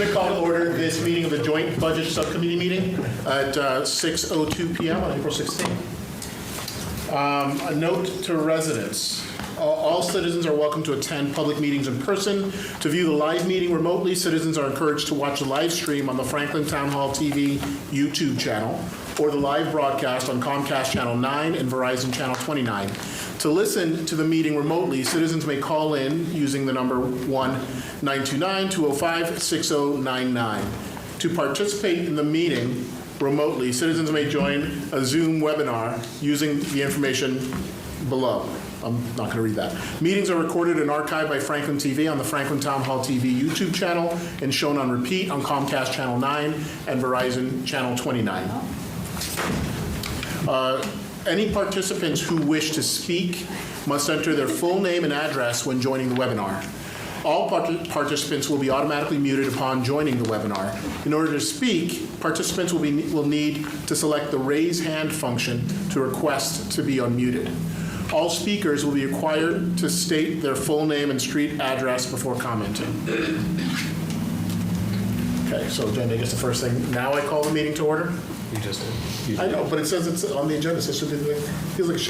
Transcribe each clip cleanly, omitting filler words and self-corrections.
going to call to order this meeting of the Joint Budget Subcommittee meeting at 6:02 p.m. on April 16th. A note to residents. All citizens are welcome to attend public meetings in person. To view the live meeting remotely, citizens are encouraged to watch the live stream on the Franklin Town Hall TV YouTube channel or the live broadcast on Comcast Channel 9 and Verizon Channel 29. To listen to the meeting remotely, citizens may call in using the number 1-929-205-6099. To participate in the meeting remotely, citizens may join a Zoom webinar using the information below. I'm not going to read that. Meetings are recorded and archived by Franklin TV on the Franklin Town Hall TV YouTube channel and shown on repeat on Comcast Channel 9 and Verizon Channel 29. Any participants who wish to speak must enter their full name and address when joining the webinar. All participants will be automatically muted upon joining the webinar. In order to speak, participants will need to select the raise hand function to request to be unmuted. All speakers will be required to state their full name and street address before commenting. Okay, so Jen, I guess the first thing, now I call the meeting to order? You just did. I know, but it says it's on the agenda, so it feels like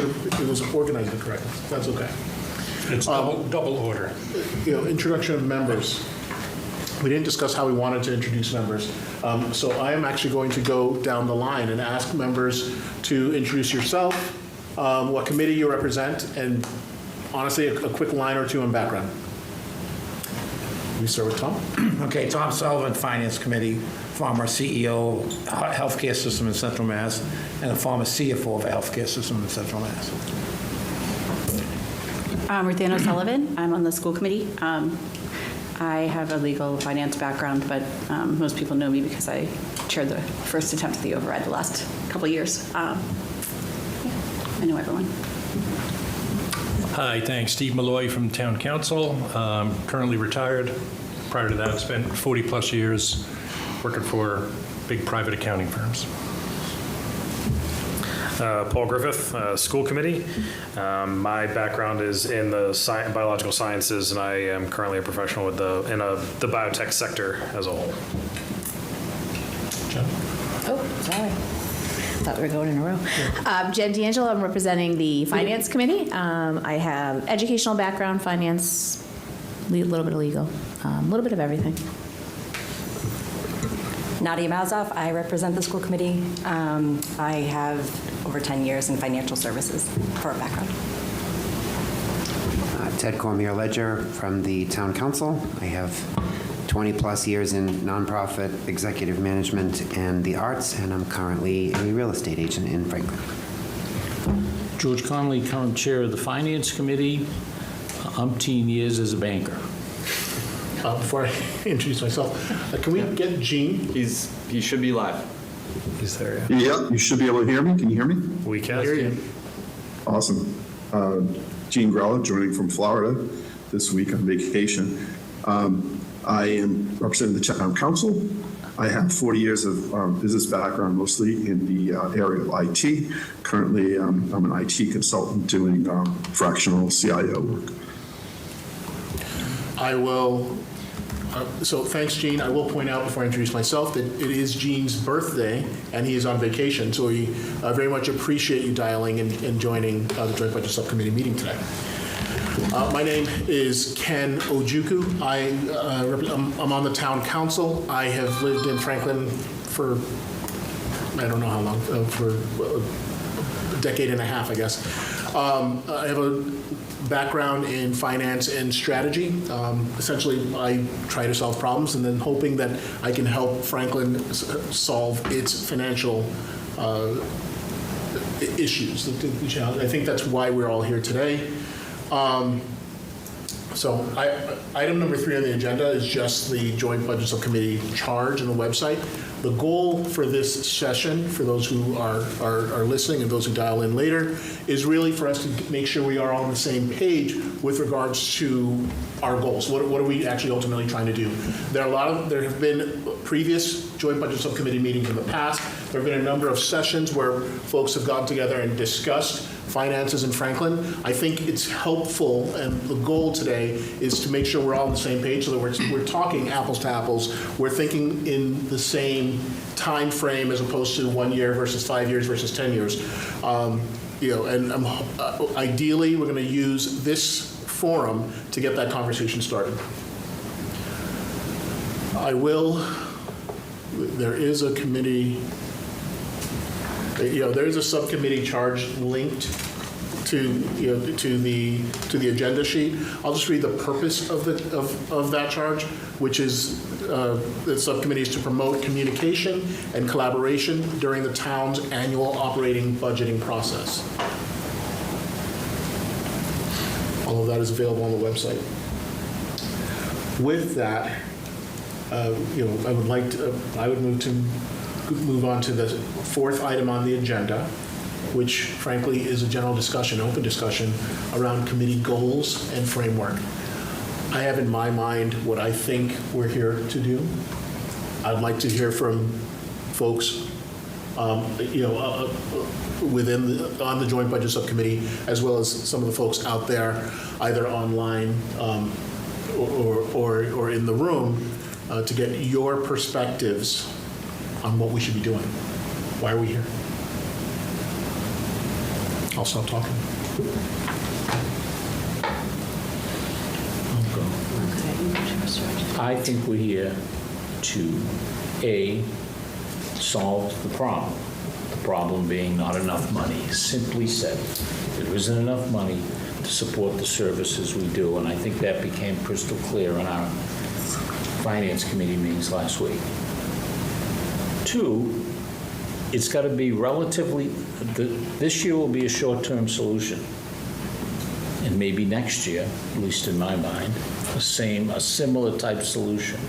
it was organized incorrectly. That's okay. It's double order. Introduction of members. We didn't discuss how we wanted to introduce members. So I am actually going to go down the line and ask members to introduce yourself, what committee you represent, and honestly, a quick line or two on background. We start with Tom. Okay, Tom Sullivan, Finance Committee, former CEO of healthcare system in Central Mass, and a former CFO of a healthcare system in Central Mass. Ruthann O'Sullivan. I'm on the school committee. I have a legal finance background, but most people know me because I chaired the first attempt at the override the last couple of years. I know everyone. Hi, thanks. Steve Malloy from Town Council. Currently retired. Prior to that, spent 40 plus years working for big private accounting firms. Paul Griffith, School Committee. My background is in the biological sciences, and I am currently a professional with the biotech sector as a whole. Jen. Oh, sorry. Thought we were going in a row. Jen D'Angelo, I'm representing the Finance Committee. I have educational background, finance, a little bit of legal, a little bit of everything. Nadia Malzoff, I represent the school committee. I have over 10 years in financial services for a background. Ted Cormier-Ledger from the Town Council. I have 20 plus years in nonprofit executive management and the arts, and I'm currently a real estate agent in Franklin. George Connolly, current chair of the Finance Committee, umpteen years as a banker. Before I introduce myself, can we get Gene? He should be live. He's there. Yeah, you should be able to hear me. Can you hear me? We can. Hear you. Awesome. Gene Grella, joining from Florida this week on vacation. I am representing the Town Council. I have 40 years of business background, mostly in the area of IT. Currently, I'm an IT consultant doing fractional CIO work. I will, so thanks, Gene. I will point out before I introduce myself that it is Gene's birthday and he is on vacation, so we very much appreciate you dialing and joining the Joint Budget Subcommittee meeting today. My name is Ken Ojukwu. I'm on the Town Council. I have lived in Franklin for, I don't know how long, for a decade and a half, I guess. I have a background in finance and strategy. Essentially, I try to solve problems and then hoping that I can help Franklin solve its financial issues. I think that's why we're all here today. So item number 3 on the agenda is just the Joint Budget Subcommittee charge on the website. The goal for this session, for those who are listening and those who dial in later, is really for us to make sure we are on the same page with regards to our goals. What are we actually ultimately trying to do? There have been previous Joint Budget Subcommittee meetings in the past. There have been a number of sessions where folks have gotten together and discussed finances in Franklin. I think it's helpful, and the goal today is to make sure we're all on the same page, so that we're talking apples to apples. We're thinking in the same time frame as opposed to 1 year versus 5 years versus 10 years. And ideally, we're going to use this forum to get that conversation started. There is a committee, there is a subcommittee charge linked to the agenda sheet. I'll just read the purpose of that charge, which is the subcommittee is to promote communication and collaboration during the town's annual operating budgeting process. All of that is available on the website. With that, I would move on to the fourth item on the agenda, which frankly is a general discussion, open discussion around committee goals and framework. I have in my mind what I think we're here to do. I'd like to hear from folks on the Joint Budget Subcommittee, as well as some of the folks out there, either online or in the room, to get your perspectives on what we should be doing. Why are we here? I'll stop talking. I think we're here to, A, solve the problem. The problem being not enough money. Simply said, there isn't enough money to support the services we do, and I think that became crystal clear in our Finance Committee meetings last week. 2, it's got to be relatively, this year will be a short-term solution. And maybe next year, at least in my mind, a similar type solution.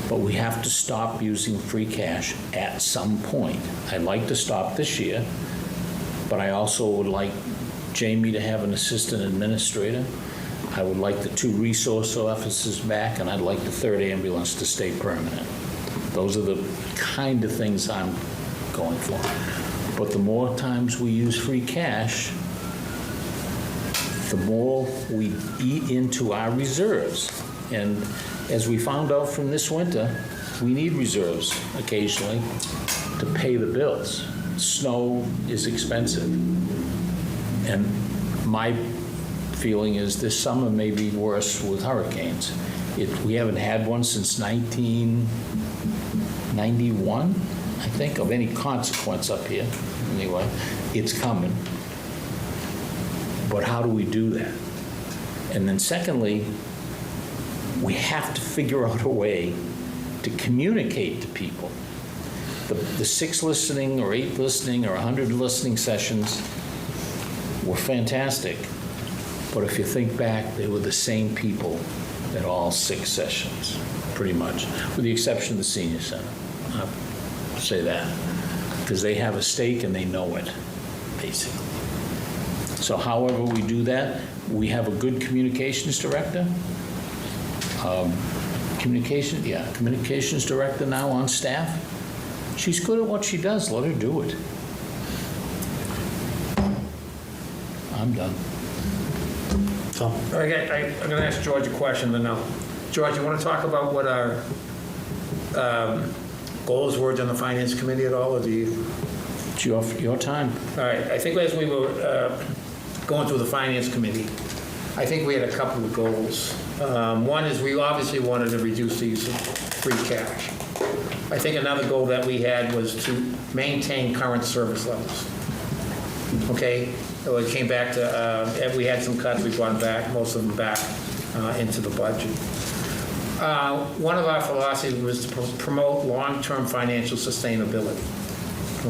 But we have to stop using free cash at some point. I'd like to stop this year, but I also would like Jamie to have an assistant administrator. I would like the 2 resource officers back, and I'd like the 3rd ambulance to stay permanent. Those are the kind of things I'm going for. But the more times we use free cash, the more we eat into our reserves. And as we found out from this winter, we need reserves occasionally to pay the bills. Snow is expensive. And my feeling is this summer may be worse with hurricanes. We haven't had one since 1991, I think, of any consequence up here. Anyway, it's coming. But how do we do that? And then secondly, we have to figure out a way to communicate to people. The 6 listening or 8 listening or 100 listening sessions were fantastic. But if you think back, they were the same people at all 6 sessions, pretty much, with the exception of the senior center. I'll say that. Because they have a stake and they know it, basically. So however we do that, we have a good communications director. Communications director now on staff. She's good at what she does. Let her do it. I'm done. I'm going to ask George a question, but no. George, you want to talk about what our goals were on the Finance Committee at all, or do you? It's your time. All right. I think as we were going through the Finance Committee, I think we had a couple of goals. One is we obviously wanted to reduce the use of free cash. I think another goal that we had was to maintain current service levels. Okay? So it came back to, we had some cuts, we brought them back, most of them back into the budget. One of our philosophies was to promote long-term financial sustainability.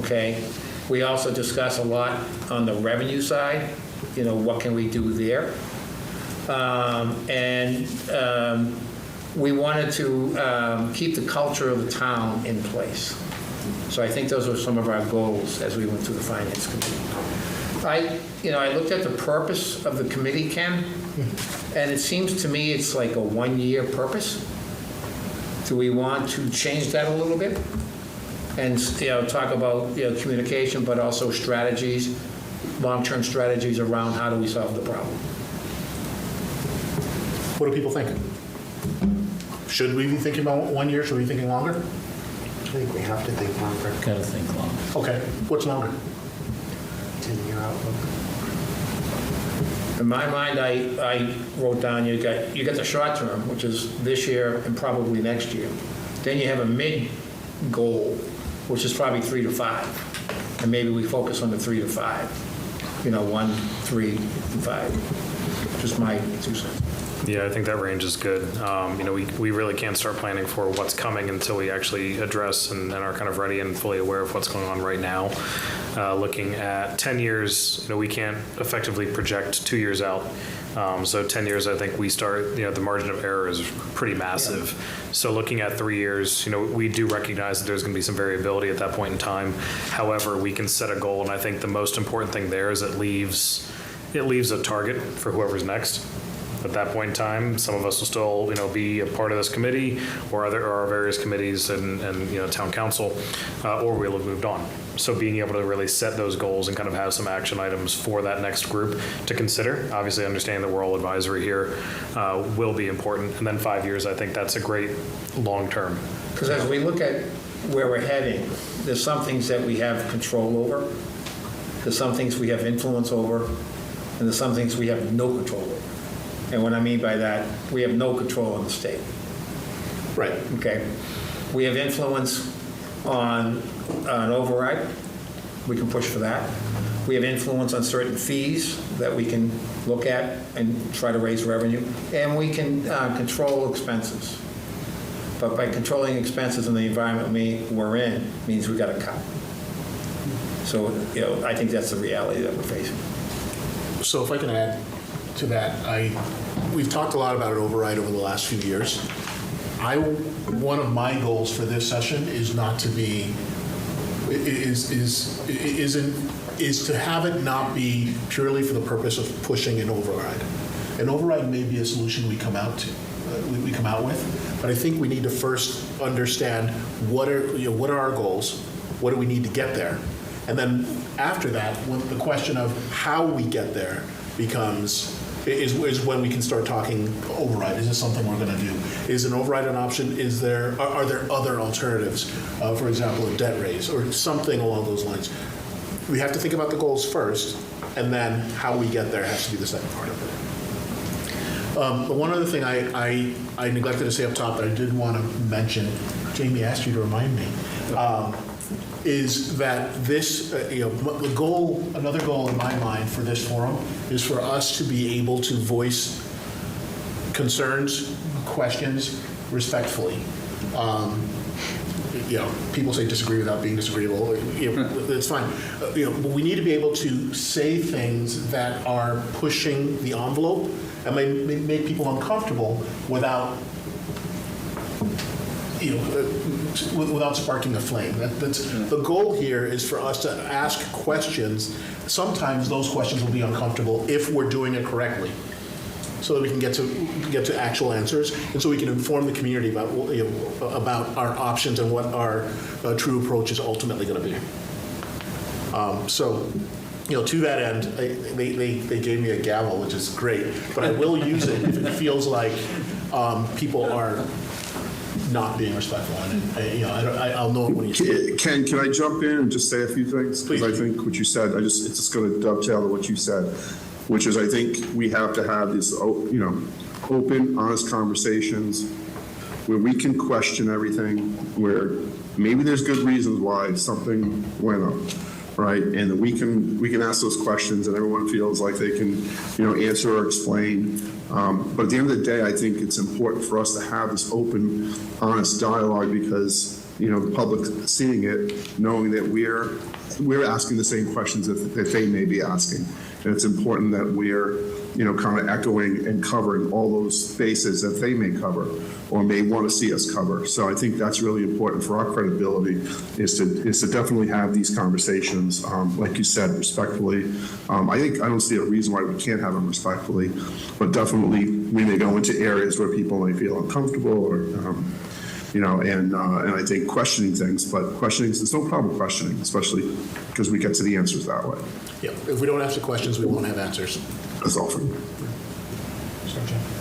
Okay? We also discussed a lot on the revenue side, what can we do there? We wanted to keep the culture of the town in place. So I think those were some of our goals as we went through the Finance Committee. I looked at the purpose of the committee, Ken, and it seems to me it's like a 1-year purpose. Do we want to change that a little bit? And talk about communication, but also strategies long-term strategies around how do we solve the problem. What do people think? Should we be thinking about 1 year? Should we be thinking longer? I think we have to think longer. Gotta think long. Okay, what's longer? 10-year outlook. In my mind, I wrote down, you got the short term, which is this year and probably next year. Then you have a mid goal, which is probably 3 to 5. And maybe we focus on the 3 to 5. 1, 3, and 5. Just my 2 cents. Yeah, I think that range is good. We really can't start planning for what's coming until we actually address and are kind of ready and fully aware of what's going on right now. Looking at 10 years, we can't effectively project 2 years out. So 10 years, I think we start, the margin of error is pretty massive. Yeah. So looking at 3 years, we do recognize that there's going to be some variability at that point in time. However, we can set a goal, and I think the most important thing there is it leaves a target for whoever's next. At that point in time, some of us will still, be a part of this committee or our various committees and town council, or we'll have moved on. So being able to really set those goals and kind of have some action items for that next group to consider, obviously understanding that we're all advisory here, will be important. And then 5 years, I think that's a great long term. Because as we look at where we're heading, there's some things that we have control over, there's some things we have influence over, and there's some things we have no control over. And what I mean by that, we have no control on the state. Right. Okay? We have influence on an override. We can push for that. We have influence on certain fees that we can look at and try to raise revenue. And we can control expenses. But by controlling expenses in the environment we're in means we've got to cut. So, I think that's the reality that we're facing. So if I can add to that, we've talked a lot about an override over the last few years. One of my goals for this session is not to be is to have it not be purely for the purpose of pushing an override. An override may be a solution we come out with, but I think we need to first understand what are our goals, what do we need to get there, and then after that, when the question of how we get there is when we can start talking override. Is this something we're going to do? Is an override an option? Are there other alternatives? For example, a debt raise or something along those lines. We have to think about the goals first, and then how we get there has to be the second part of it. One other thing I neglected to say up top that I did want to mention, Jamie asked you to remind me, is that this, another goal in my mind for this forum is for us to be able to voice concerns, questions respectfully. People say disagree without being disagreeable. It's fine. But we need to be able to say things that are pushing the envelope and may make people uncomfortable without sparking a flame. The goal here is for us to ask questions. Sometimes those questions will be uncomfortable if we're doing it correctly, so that we can get to actual answers, and so we can inform the community about our options and what our true approach is ultimately going to be. To that end, they gave me a gavel, which is great, but I will use it if it feels like people are not being respectful, and I'll know it when you say it. Ken, can I jump in and just say a few things? Please. Because I think what you said, it's just going to dovetail to what you said, which is I think we have to have these, open, honest conversations where we can question everything, where maybe there's good reasons why something went up, right? And we can ask those questions, and everyone feels like they can, answer or explain. But at the end of the day, I think it's important for us to have this open, honest dialogue because, the public seeing it, knowing that we're asking the same questions that they may be asking. And it's important that we're, kind of echoing and covering all those bases that they may cover or may want to see us cover. So I think that's really important for our credibility is to definitely have these conversations, like you said, respectfully. I don't see a reason why we can't have them respectfully, but definitely we may go into areas where people may feel uncomfortable or, and I think questioning things, but questioning, there's no problem questioning, especially because we get to the answers that way. Yeah, if we don't ask the questions, we won't have answers. That's all for me.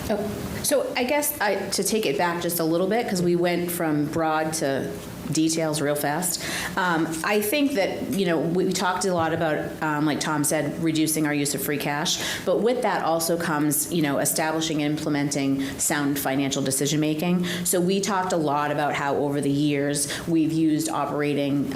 Oh, so I guess to take it back just a little bit, because we went from broad to details real fast. I think that, we talked a lot about, like Tom said, reducing our use of free cash, but with that also comes, establishing and implementing sound financial decision-making. So we talked a lot about how over the years we've used operating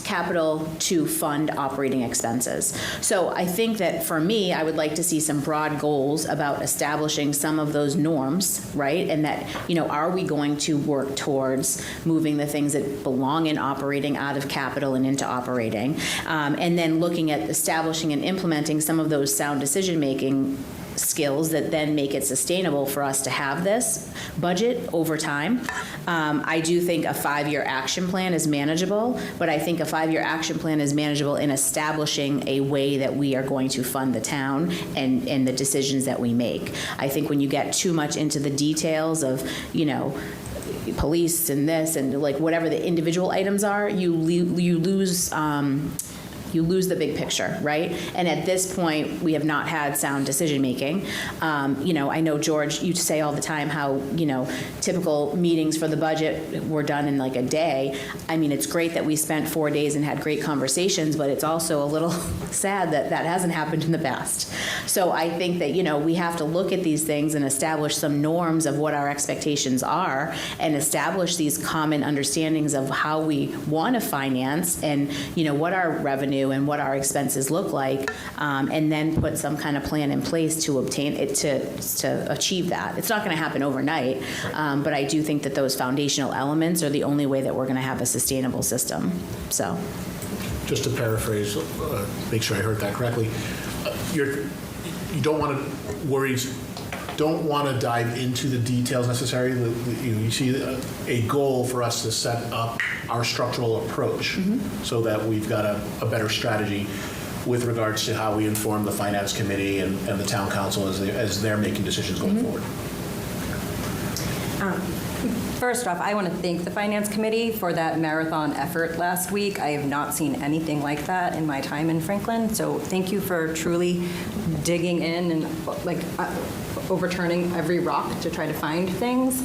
capital to fund operating expenses. So I think that for me, I would like to see some broad goals about establishing some of those norms, right? And that, are we going to work towards moving the things that belong in operating out of capital and into operating, and then looking at establishing and implementing some of those sound decision-making skills that then make it sustainable for us to have this budget over time. I do think a 5-year action plan is manageable, but I think a 5-year action plan is manageable in establishing a way that we are going to fund the town and the decisions that we make. I think when you get too much into the details of, police and this and like whatever the individual items are, you lose the big picture, right? And at this point, we have not had sound decision-making. I know, George, you say all the time how, typical meetings for the budget were done in like a day. I mean, it's great that we spent 4 days and had great conversations, but it's also a little sad that that hasn't happened in the past. So I think that, we have to look at these things and establish some norms of what our expectations are and establish these common understandings of how we want to finance and, what our revenue and what our expenses look like, and then put some kind of plan in place to obtain it, to achieve that. It's not going to happen overnight, but I do think that those foundational elements are the only way that we're going to have a sustainable system. So, Just to paraphrase, make sure I heard that correctly, you don't want to dive into the details necessarily. You see a goal for us to set up our structural approach so that we've got a better strategy with regards to how we inform the finance committee and the town council as they're making decisions going forward. First off, I want to thank the Finance Committee for that marathon effort last week. I have not seen anything like that in my time in Franklin, so thank you for truly digging in and overturning every rock to try to find things.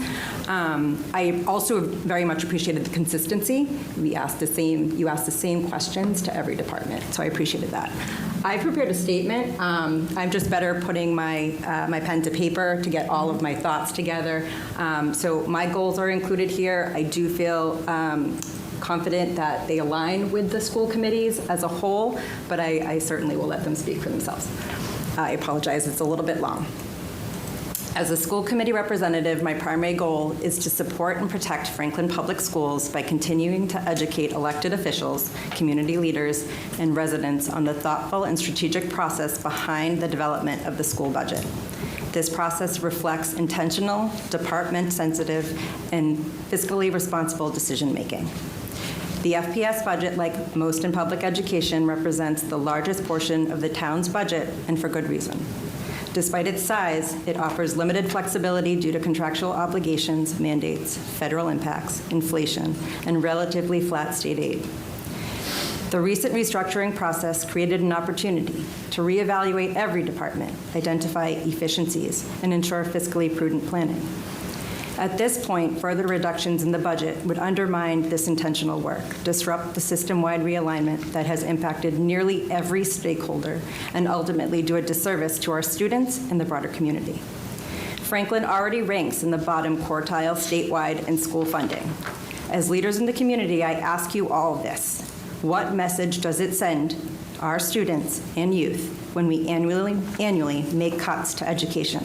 I also very much appreciated the consistency. You asked the same questions to every department, so I appreciated that. I prepared a statement. I'm just better putting my pen to paper to get all of my thoughts together. So my goals are included here. I do feel confident that they align with the school committees as a whole, but I certainly will let them speak for themselves. I apologize, it's a little bit long. As a school committee representative, my primary goal is to support and protect Franklin Public Schools by continuing to educate elected officials, community leaders, and residents on the thoughtful and strategic process behind the development of the school budget. This process reflects intentional, department-sensitive, and fiscally responsible decision-making. The FPS budget, like most in public education, represents the largest portion of the town's budget, and for good reason. Despite its size, it offers limited flexibility due to contractual obligations, mandates, federal impacts, inflation, and relatively flat state aid. The recent restructuring process created an opportunity to reevaluate every department, identify efficiencies, and ensure fiscally prudent planning. At this point, further reductions in the budget would undermine this intentional work, disrupt the system-wide realignment that has impacted nearly every stakeholder, and ultimately do a disservice to our students and the broader community. Franklin already ranks in the bottom quartile statewide in school funding. As leaders in the community, I ask you all this. What message does it send our students and youth when we annually make cuts to education?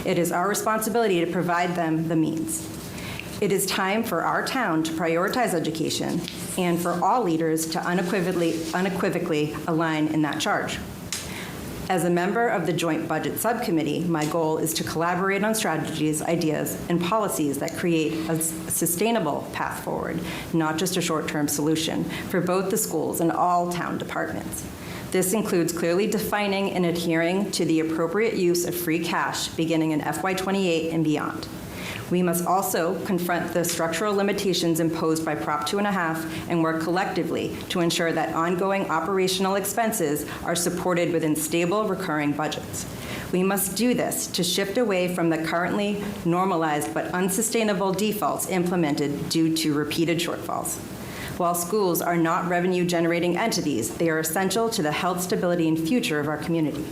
It is our responsibility to provide them the means. It is time for our town to prioritize education and for all leaders to unequivocally align in that charge. As a member of the Joint Budget Subcommittee, my goal is to collaborate on strategies, ideas, and policies that create a sustainable path forward, not just a short-term solution, for both the schools and all town departments. This includes clearly defining and adhering to the appropriate use of free cash beginning in FY28 and beyond. We must also confront the structural limitations imposed by Prop 2.5 and work collectively to ensure that ongoing operational expenses are supported within stable, recurring budgets. We must do this to shift away from the currently normalized but unsustainable defaults implemented due to repeated shortfalls. While schools are not revenue-generating entities, they are essential to the health, stability, and future of our community.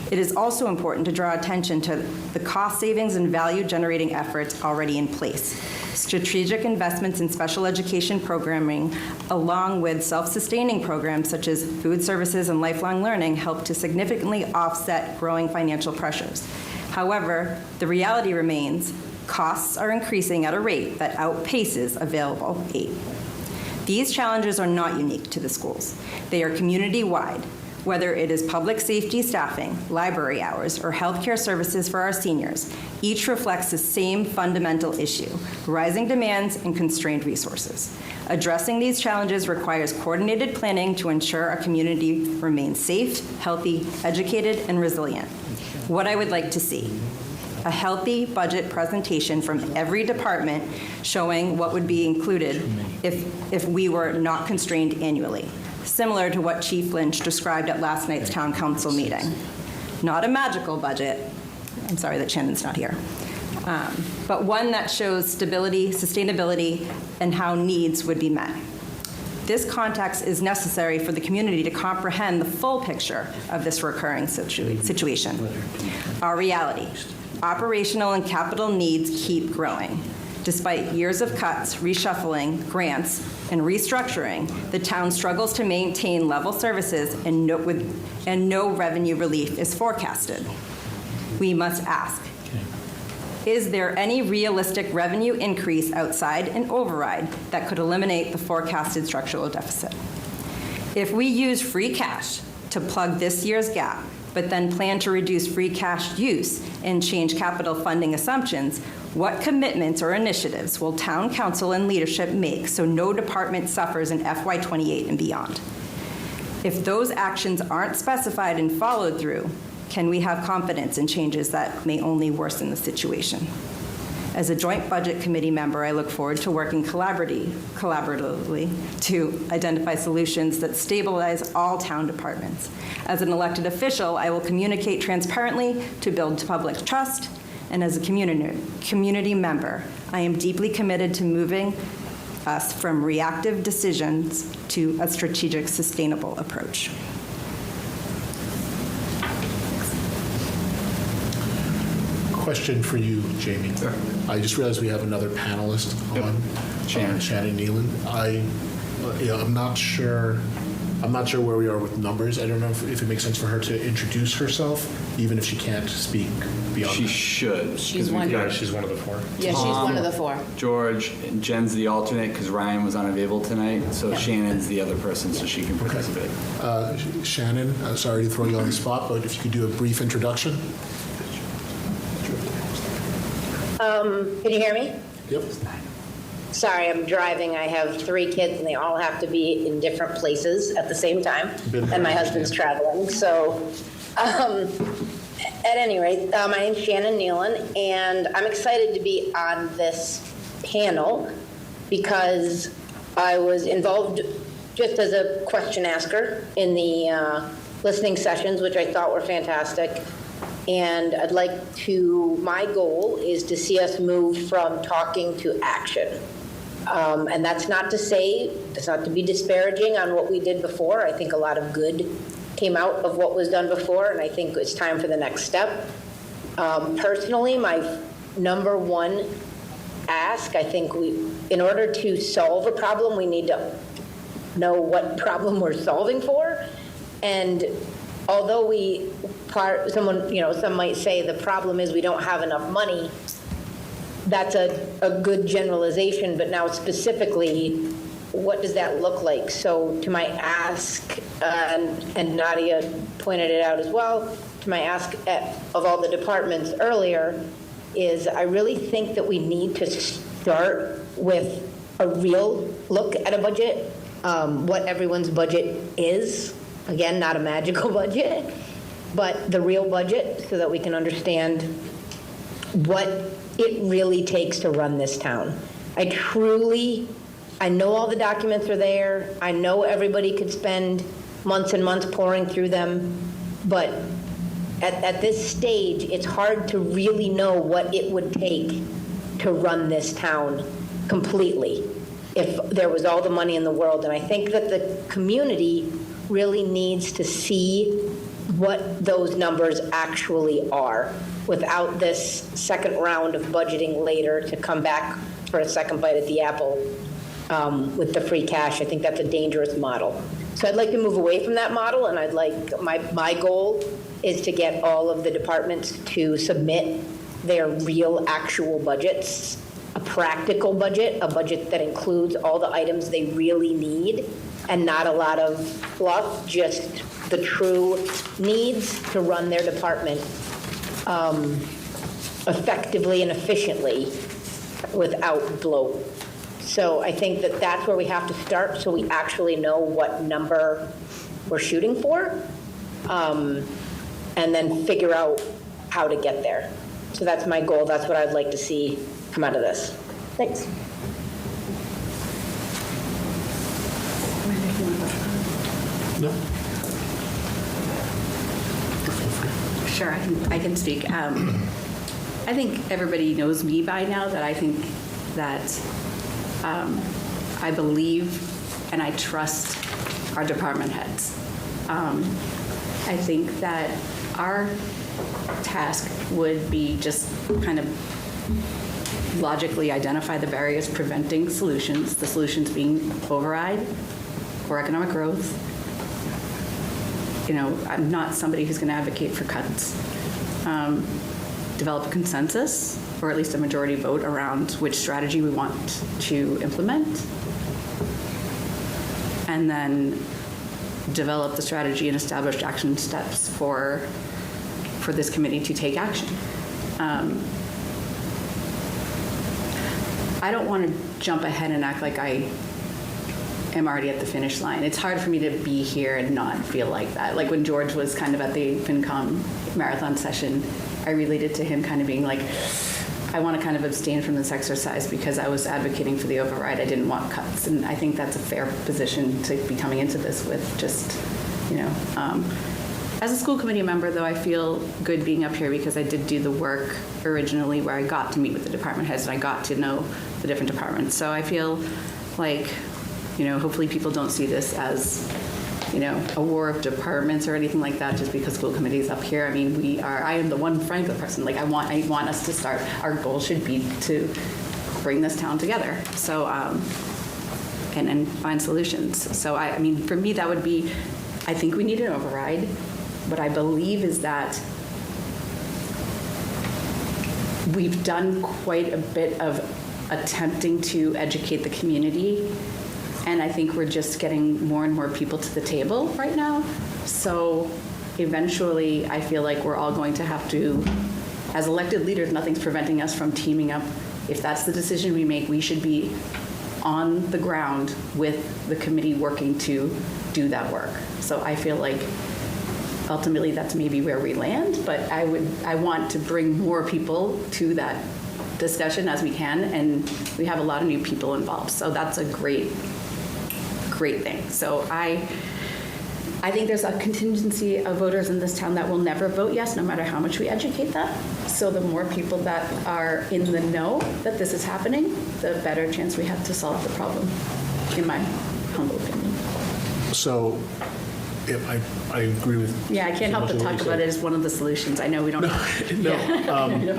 It is also important to draw attention to the cost savings and value-generating efforts already in place. Strategic investments in special education programming, along with self-sustaining programs such as food services and lifelong learning, help to significantly offset growing financial pressures. However, the reality remains costs are increasing at a rate that outpaces available aid. These challenges are not unique to the schools. They are community-wide. Whether it is public safety staffing, library hours, or healthcare services for our seniors, each reflects the same fundamental issue: rising demands and constrained resources. Addressing these challenges requires coordinated planning to ensure our community remains safe, healthy, educated, and resilient. What I would like to see: a healthy budget presentation from every department showing what would be included if we were not constrained annually, similar to what Chief Lynch described at last night's town council meeting. Not a magical budget, I'm sorry that Shannon's not here, but one that shows stability, sustainability, and how needs would be met. This context is necessary for the community to comprehend the full picture of this recurring situation. Our reality: operational and capital needs keep growing. Despite years of cuts, reshuffling, grants, and restructuring, the town struggles to maintain level services and no revenue relief is forecasted. We must ask, is there any realistic revenue increase outside an override that could eliminate the forecasted structural deficit? If we use free cash to plug this year's gap, but then plan to reduce free cash use and change capital funding assumptions, what commitments or initiatives will town council and leadership make so no department suffers in FY28 and beyond? If those actions aren't specified and followed through, can we have confidence in changes that may only worsen the situation? As a Joint Budget Committee member, I look forward to working collaboratively to identify solutions that stabilize all town departments. As an elected official, I will communicate transparently to build public trust, and as a community member, I am deeply committed to moving us from reactive decisions to a strategic, sustainable approach. Question for you, Jamie. Sure. I just realized we have another panelist on, Shannon Nealon. I'm not sure where we are with numbers. I don't know if it makes sense for her to introduce herself, even if she can't speak beyond She that. should. She's 'cause we've one. got Yeah, she's one of the four. Yeah, she's one of the four. George, and Jen's the alternate because Ryan was unavailable tonight, so Shannon's the other person so she can participate. Shannon, sorry to throw you on the spot, but if you could do a brief introduction. Can you hear me? Yep. Sorry, I'm driving. I have 3 kids, and they all have to be in different places at the same time, and my husband's traveling. So, at any rate, my name's Shannon Nealon, and I'm excited to be on this panel because I was involved just as a question asker in the listening sessions, which I thought were fantastic. And I'd like to, my goal is to see us move from talking to action. And that's not to say, it's not to be disparaging on what we did before. I think a lot of good came out of what was done before, and I think it's time for the next step. Personally, my number one ask, I think in order to solve a problem, we need to know what problem we're solving for. And although some might say the problem is we don't have enough money, that's a good generalization, but now specifically, what does that look like? So to my ask, and Nadia pointed it out as well, to my ask of all the departments earlier, is I really think that we need to start with a real look at a budget, what everyone's budget is. Again, not a magical budget, but the real budget so that we can understand what it really takes to run this town. I know all the documents are there. I know everybody could spend months and months pouring through them, but at this stage, it's hard to really know what it would take to run this town completely if there was all the money in the world. And I think that the community really needs to see what those numbers actually are without this second round of budgeting later to come back for a second bite at the apple with the free cash. I think that's a dangerous model. So I'd like to move away from that model, and I'd like, my goal is to get all of the departments to submit their real actual budgets, a practical budget, a budget that includes all the items they really need and not a lot of fluff, just the true needs to run their department effectively and efficiently without bloat. So I think that that's where we have to start so we actually know what number we're shooting for, and then figure out how to get there. So that's my goal. That's what I'd like to see come out of this. Thanks. No? Sure, I can speak. I think everybody knows me by now, that I think that I believe and I trust our department heads. I think that our task would be just kind of logically identify the barriers preventing solutions, the solutions being override or economic growth. You know, I'm not somebody who's going to advocate for cuts. Develop a consensus, or at least a majority vote around which strategy we want to implement, and then develop the strategy and establish action steps for this committee to take action. I don't want to jump ahead and act like I am already at the finish line. It's hard for me to be here and not feel like that. Like when George was kind of at the FinCom marathon session, I related to him kind of being like, I want to kind of abstain from this exercise because I was advocating for the override. I didn't want cuts. And I think that's a fair position to be coming into this with, just, you know. As a school committee member, though, I feel good being up here because I did do the work originally where I got to meet with the department heads and I got to know the different departments. So I feel like, you know, hopefully people don't see this as, you know, a war of departments or anything like that just because school committee is up here. I mean, I am the one Franklin person. Like, I want us to start. Our goal should be to bring this town together. So, and find solutions. So, I mean, for me, that would be, I think we need an override. What I believe is that we've done quite a bit of attempting to educate the community, and I think we're just getting more and more people to the table right now. So eventually, I feel like we're all going to have to, as elected leaders, nothing's preventing us from teaming up. If that's the decision we make, we should be on the ground with the committee working to do that work. So I feel like ultimately that's maybe where we land, but I want to bring more people to that discussion as we can, and we have a lot of new people involved, so that's a great thing. So I think there's a contingency of voters in this town that will never vote yes, no matter how much we educate them. So the more people that are in the know that this is happening, the better chance we have to solve the problem, in my humble opinion. So I agree with. Yeah, I can't help but talk about it as one of the solutions. I know we don't. No, Yeah.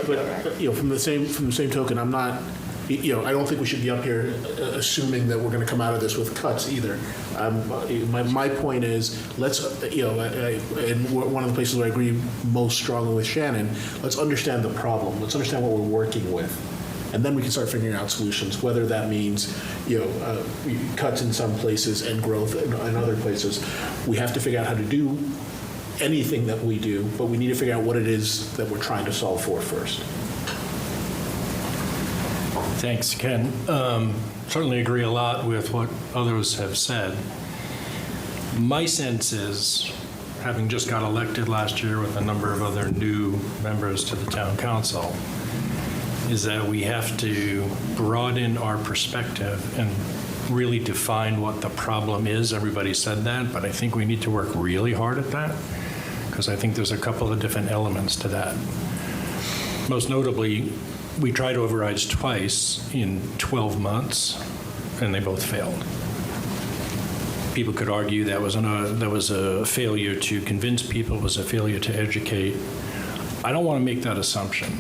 but you know, from the same token, I'm not. You know, I don't think we should be up here assuming that we're going to come out of this with cuts either. My point is, let's, you know, and one of the places where I agree most strongly with Shannon, let's understand the problem. Let's understand what we're working with. And then we can start figuring out solutions, whether that means, you know, cuts in some places and growth in other places. We have to figure out how to do anything that we do, but we need to figure out what it is that we're trying to solve for first. Thanks, Ken. Certainly agree a lot with what others have said. My sense is, having just got elected last year with a number of other new members to the town council, is that we have to broaden our perspective and really define what the problem is. Everybody said that, but I think we need to work really hard at that, because I think there's a couple of different elements to that. Most notably, we tried overrides twice in 12 months, and they both failed. People could argue that was a failure to convince people, it was a failure to educate. I don't want to make that assumption.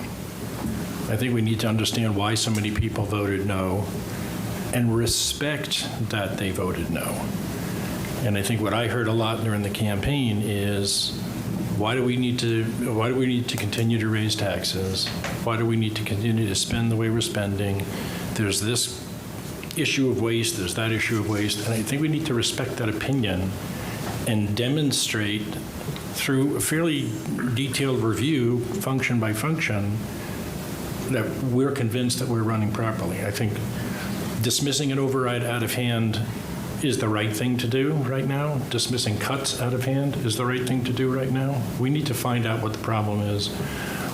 I think we need to understand why so many people voted no and respect that they voted no. And I think what I heard a lot during the campaign is, why do we need to continue to raise taxes? Why do we need to continue to spend the way we're spending? There's this issue of waste, there's that issue of waste, and I think we need to respect that opinion and demonstrate through a fairly detailed review, function by function, that we're convinced that we're running properly. I think dismissing an override out of hand is the right thing to do right now. Dismissing cuts out of hand is the right thing to do right now. We need to find out what the problem is,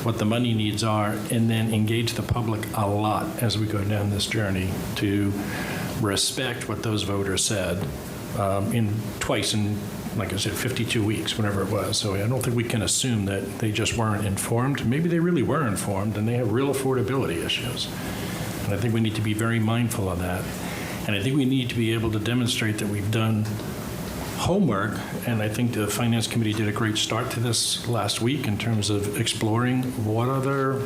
what the money needs are, and then engage the public a lot as we go down this journey to respect what those voters said twice in, like I said, 52 weeks, whatever it was. So I don't think we can assume that they just weren't informed. Maybe they really were informed and they have real affordability issues. And I think we need to be very mindful of that. And I think we need to be able to demonstrate that we've done homework, and I think the Finance Committee did a great start to this last week in terms of exploring what other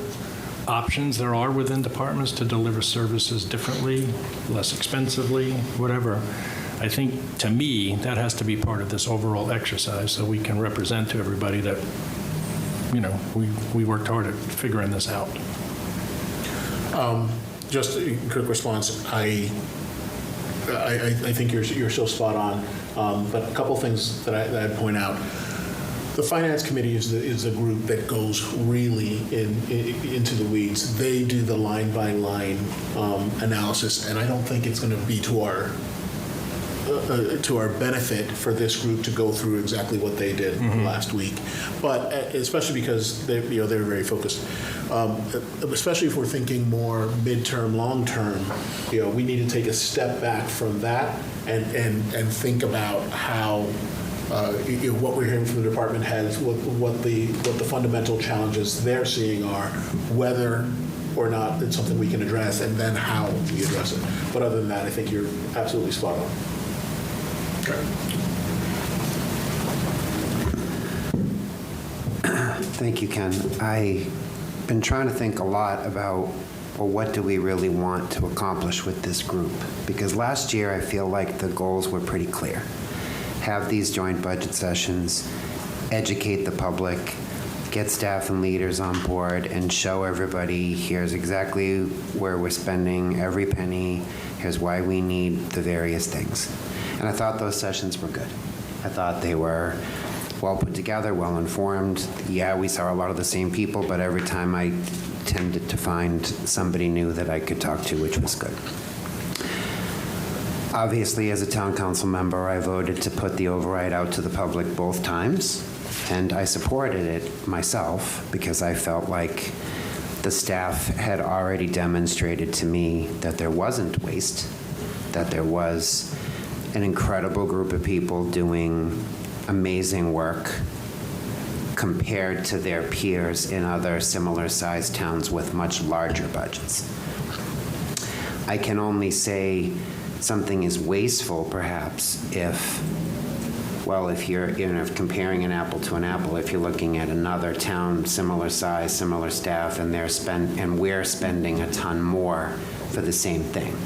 options there are within departments to deliver services differently, less expensively, whatever. I think, to me, that has to be part of this overall exercise so we can represent to everybody that, you know, we worked hard at figuring this out. Just a quick response. I think you're so spot on, but a couple things that I'd point out. The Finance Committee is a group that goes really into the weeds. They do the line-by-line analysis, and I don't think it's going to be to our benefit for this group to go through exactly what they did last week. But especially because they're very focused. Especially if we're thinking more midterm, long term, we need to take a step back from that and think about how what we're hearing from the department heads, what the fundamental challenges they're seeing are, whether or not it's something we can address, and then how we address it. But other than that, I think you're absolutely spot on. Thank you, Ken. I've been trying to think a lot about, well, what do we really want to accomplish with this group? Because last year I feel like the goals were pretty clear. Have these joint budget sessions, educate the public, get staff and leaders on board, and show everybody here's exactly where we're spending every penny, here's why we need the various things. And I thought those sessions were good. I thought they were well put together, well informed. Yeah, we saw a lot of the same people, but every time I tended to find somebody new that I could talk to, which was good. Obviously, as a town council member, I voted to put the override out to the public both times, and I supported it myself because I felt like the staff had already demonstrated to me that there wasn't waste, that there was an incredible group of people doing amazing work compared to their peers in other similar-sized towns with much larger budgets. I can only say something is wasteful, perhaps, if you're comparing an apple to an apple, if you're looking at another town, similar size, similar staff, and we're spending a ton more for the same thing.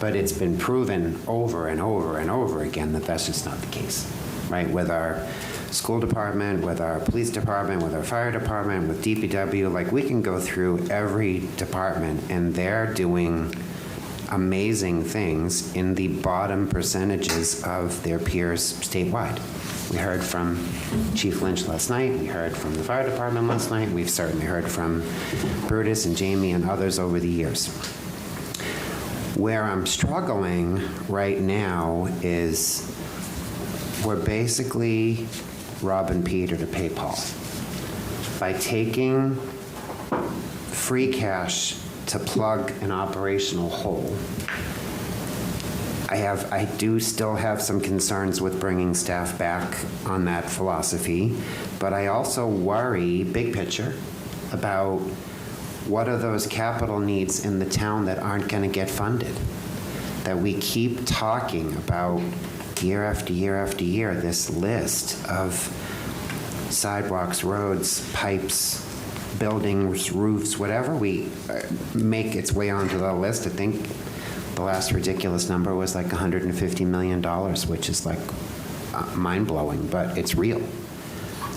But it's been proven over and over and over again that that's just not the case, right? With our school department, with our police department, with our fire department, with DPW, like we can go through every department and they're doing amazing things in the bottom percentages of their peers statewide. We heard from Chief Lynch last night. We heard from the fire department last night. We've certainly heard from Brutus and Jamie and others over the years. Where I'm struggling right now is we're basically robbing Peter to pay Paul. By taking free cash to plug an operational hole. I do still have some concerns with bringing staff back on that philosophy, but I also worry, big picture, about what are those capital needs in the town that aren't going to get funded? That we keep talking about year after year after year, this list of sidewalks, roads, pipes, buildings, roofs, whatever we make its way onto the list. I think the last ridiculous number was like $150 million, which is like mind-blowing, but it's real.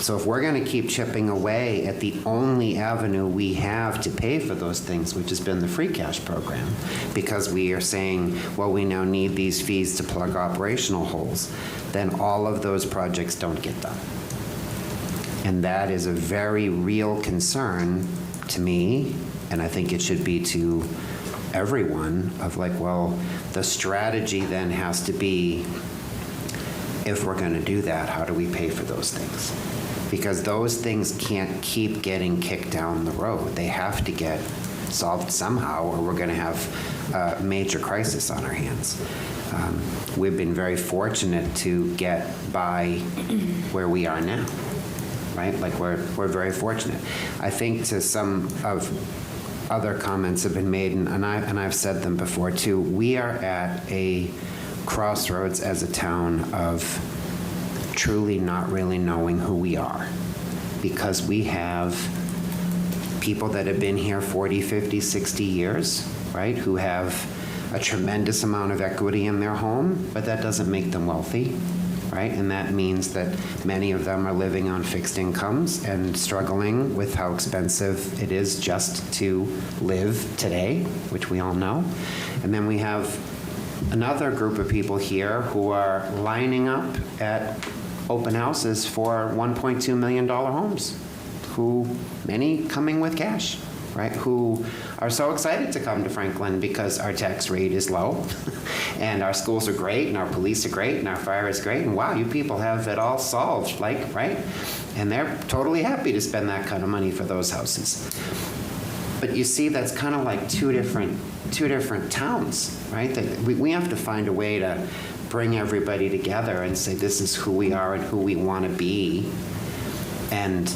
So if we're going to keep chipping away at the only avenue we have to pay for those things, which has been the free cash program, because we are saying, well, we now need these fees to plug operational holes, then all of those projects don't get done. And that is a very real concern to me, and I think it should be to everyone, of like, well, the strategy then has to be, if we're going to do that, how do we pay for those things? Because those things can't keep getting kicked down the road. They have to get solved somehow, or we're going to have a major crisis on our hands. We've been very fortunate to get by where we are now, right? Like we're very fortunate. I think to some of other comments have been made, and I've said them before too, we are at a crossroads as a town of truly not really knowing who we are, because we have people that have been here 40, 50, 60 years, right, who have a tremendous amount of equity in their home, but that doesn't make them wealthy, right? And that means that many of them are living on fixed incomes and struggling with how expensive it is just to live today, which we all know. And then we have another group of people here who are lining up at open houses for $1.2 million homes, who many coming with cash, right, who are so excited to come to Franklin because our tax rate is low and our schools are great and our police are great and our fire is great, and wow, you people have it all solved, like, right? And they're totally happy to spend that kind of money for those houses. But you see, that's kind of like two different towns, right? That we have to find a way to bring everybody together and say this is who we are and who we want to be, and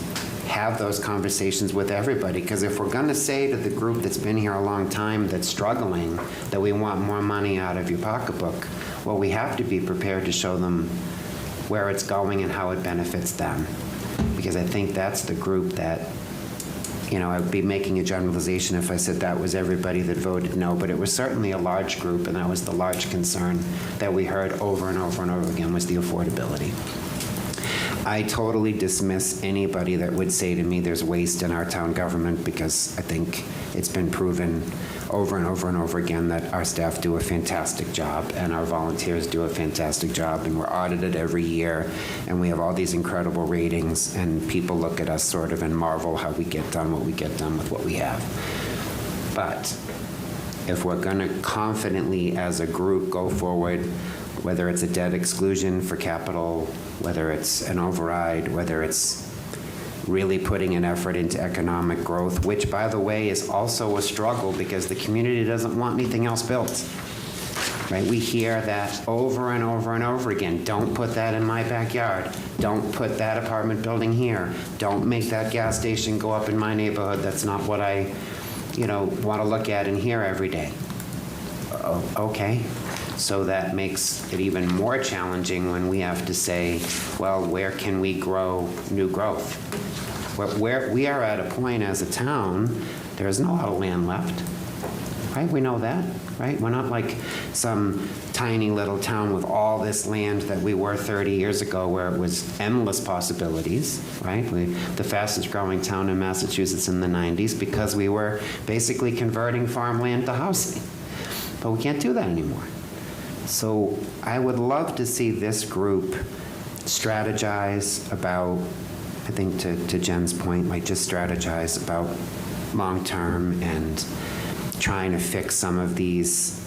have those conversations with everybody. Because if we're going to say to the group that's been here a long time that's struggling that we want more money out of your pocketbook, well, we have to be prepared to show them where it's going and how it benefits them. Because I think that's the group that, you know, I would be making a generalization if I said that was everybody that voted no, but it was certainly a large group, and that was the large concern that we heard over and over and over again, was the affordability. I totally dismiss anybody that would say to me there's waste in our town government, because I think it's been proven over and over and over again that our staff do a fantastic job and our volunteers do a fantastic job, and we're audited every year, and we have all these incredible ratings, and people look at us sort of and marvel how we get done what we get done with what we have. But if we're going to confidently as a group go forward, whether it's a debt exclusion for capital, whether it's an override, whether it's really putting an effort into economic growth, which, by the way, is also a struggle because the community doesn't want anything else built, right? We hear that over and over and over again. Don't put that in my backyard. Don't put that apartment building here. Don't make that gas station go up in my neighborhood. That's not what I, want to look at and hear every day. Okay. So that makes it even more challenging when we have to say, well, where can we grow new growth? Where we are at a point as a town, there isn't a lot of land left, right? We know that, right? We're not like some tiny little town with all this land that we were 30 years ago, where it was endless possibilities, right? The fastest growing town in Massachusetts in the 90s, because we were basically converting farmland to housing. But we can't do that anymore. So I would love to see this group strategize about, I think to Jen's point, like just strategize about long-term and trying to fix some of these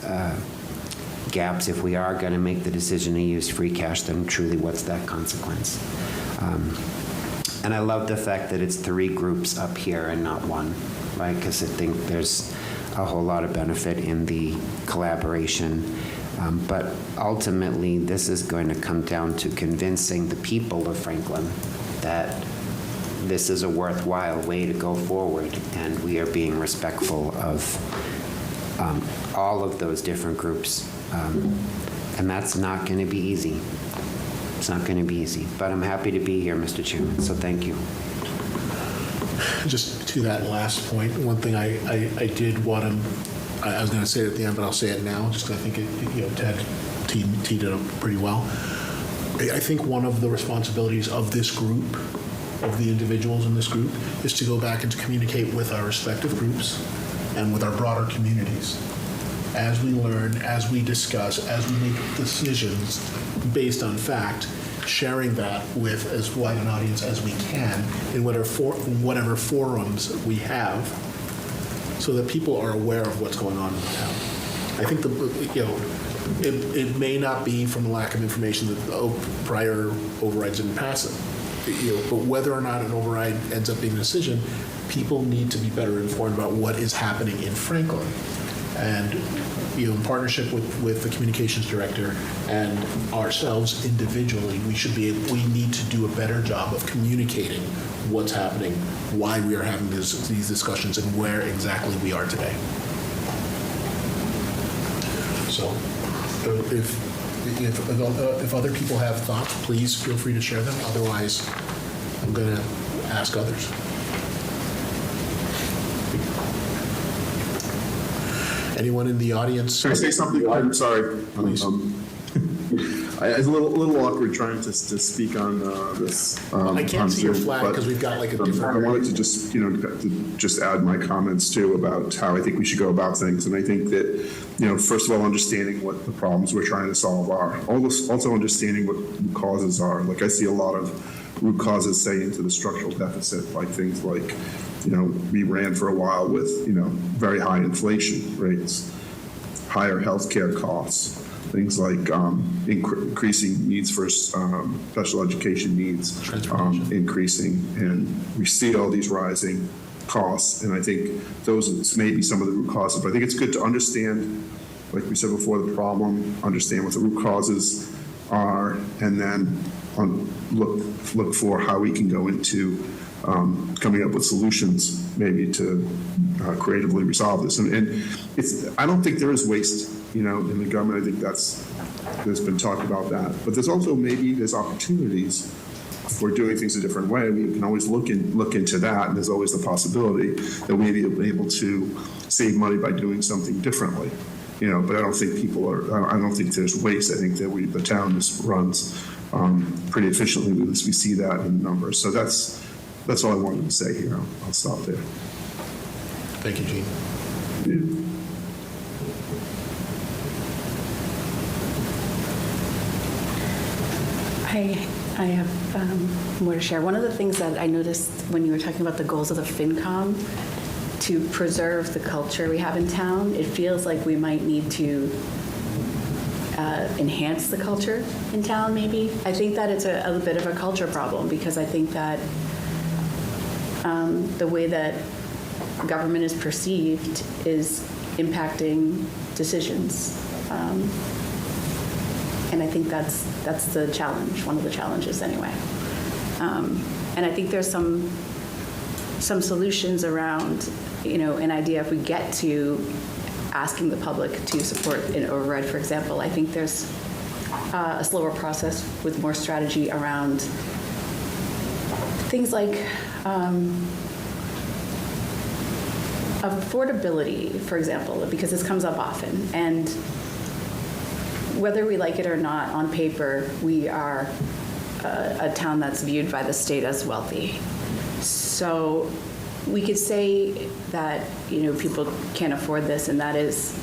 gaps. If we are going to make the decision to use free cash, then truly what's that consequence? And I love the fact that it's 3 groups up here and not 1, right? Because I think there's a whole lot of benefit in the collaboration. But ultimately, this is going to come down to convincing the people of Franklin that this is a worthwhile way to go forward, and we are being respectful of all of those different groups. And that's not going to be easy. It's not going to be easy. But I'm happy to be here, Mr. Chairman, so thank you. Just to that last point, one thing I did want to, I was going to say it at the end, but I'll say it now, just 'cause I think Ted teed it up pretty well. I think one of the responsibilities of this group, of the individuals in this group, is to go back and to communicate with our respective groups and with our broader communities. As we learn, as we discuss, as we make decisions based on fact, sharing that with as wide an audience as we can in whatever forums we have, so that people are aware of what's going on in the town. I think it may not be from a lack of information that prior overrides didn't pass it, but whether or not an override ends up being a decision, people need to be better informed about what is happening in Franklin. And in partnership with the communications director and ourselves individually, we need to do a better job of communicating what's happening, why we are having these discussions, and where exactly we are today. So if other people have thoughts, please feel free to share them. Otherwise, I'm going to ask others. Anyone in the audience? Can I say something? I'm sorry. Please. It's a little awkward trying to speak on this. I can't see your flag because we've got like a different. I wanted to just add my comments too about how I think we should go about things, and I think that first of all, understanding what the problems we're trying to solve are. Also understanding what root causes are. Like I see a lot of root causes, say, into the structural deficit, like things like, we ran for a while with very high inflation rates, higher healthcare costs. Things like increasing needs for special education needs, increasing, and we see all these rising costs, and I think those may be some of the root causes, but I think it's good to understand, like we said before, the problem, understand what the root causes are, and then look for how we can go into coming up with solutions maybe to creatively resolve this. And I don't think there is waste in the government. I think there's been talk about that. But there's also there's opportunities for doing things a different way. We can always look into that, and there's always the possibility that we may be able to save money by doing something differently. But I don't think I don't think there's waste. I think that the town just runs pretty efficiently. At least we see that in the numbers. So that's all I wanted to say here. I'll stop there. Thank you, Gene. Yeah. I have more to share. One of the things that I noticed when you were talking about the goals of the FinCom, to preserve the culture we have in town, it feels like we might need to enhance the culture in town, maybe. I think that it's a bit of a culture problem, because I think that the way that government is perceived is impacting decisions. And I think that's the challenge, one of the challenges anyway. And I think there's some solutions around, an idea if we get to asking the public to support an override, for example. I think there's a slower process with more strategy around things like affordability, for example, because this comes up often. And whether we like it or not, on paper, we are a town that's viewed by the state as wealthy. So we could say that, people can't afford this, and that is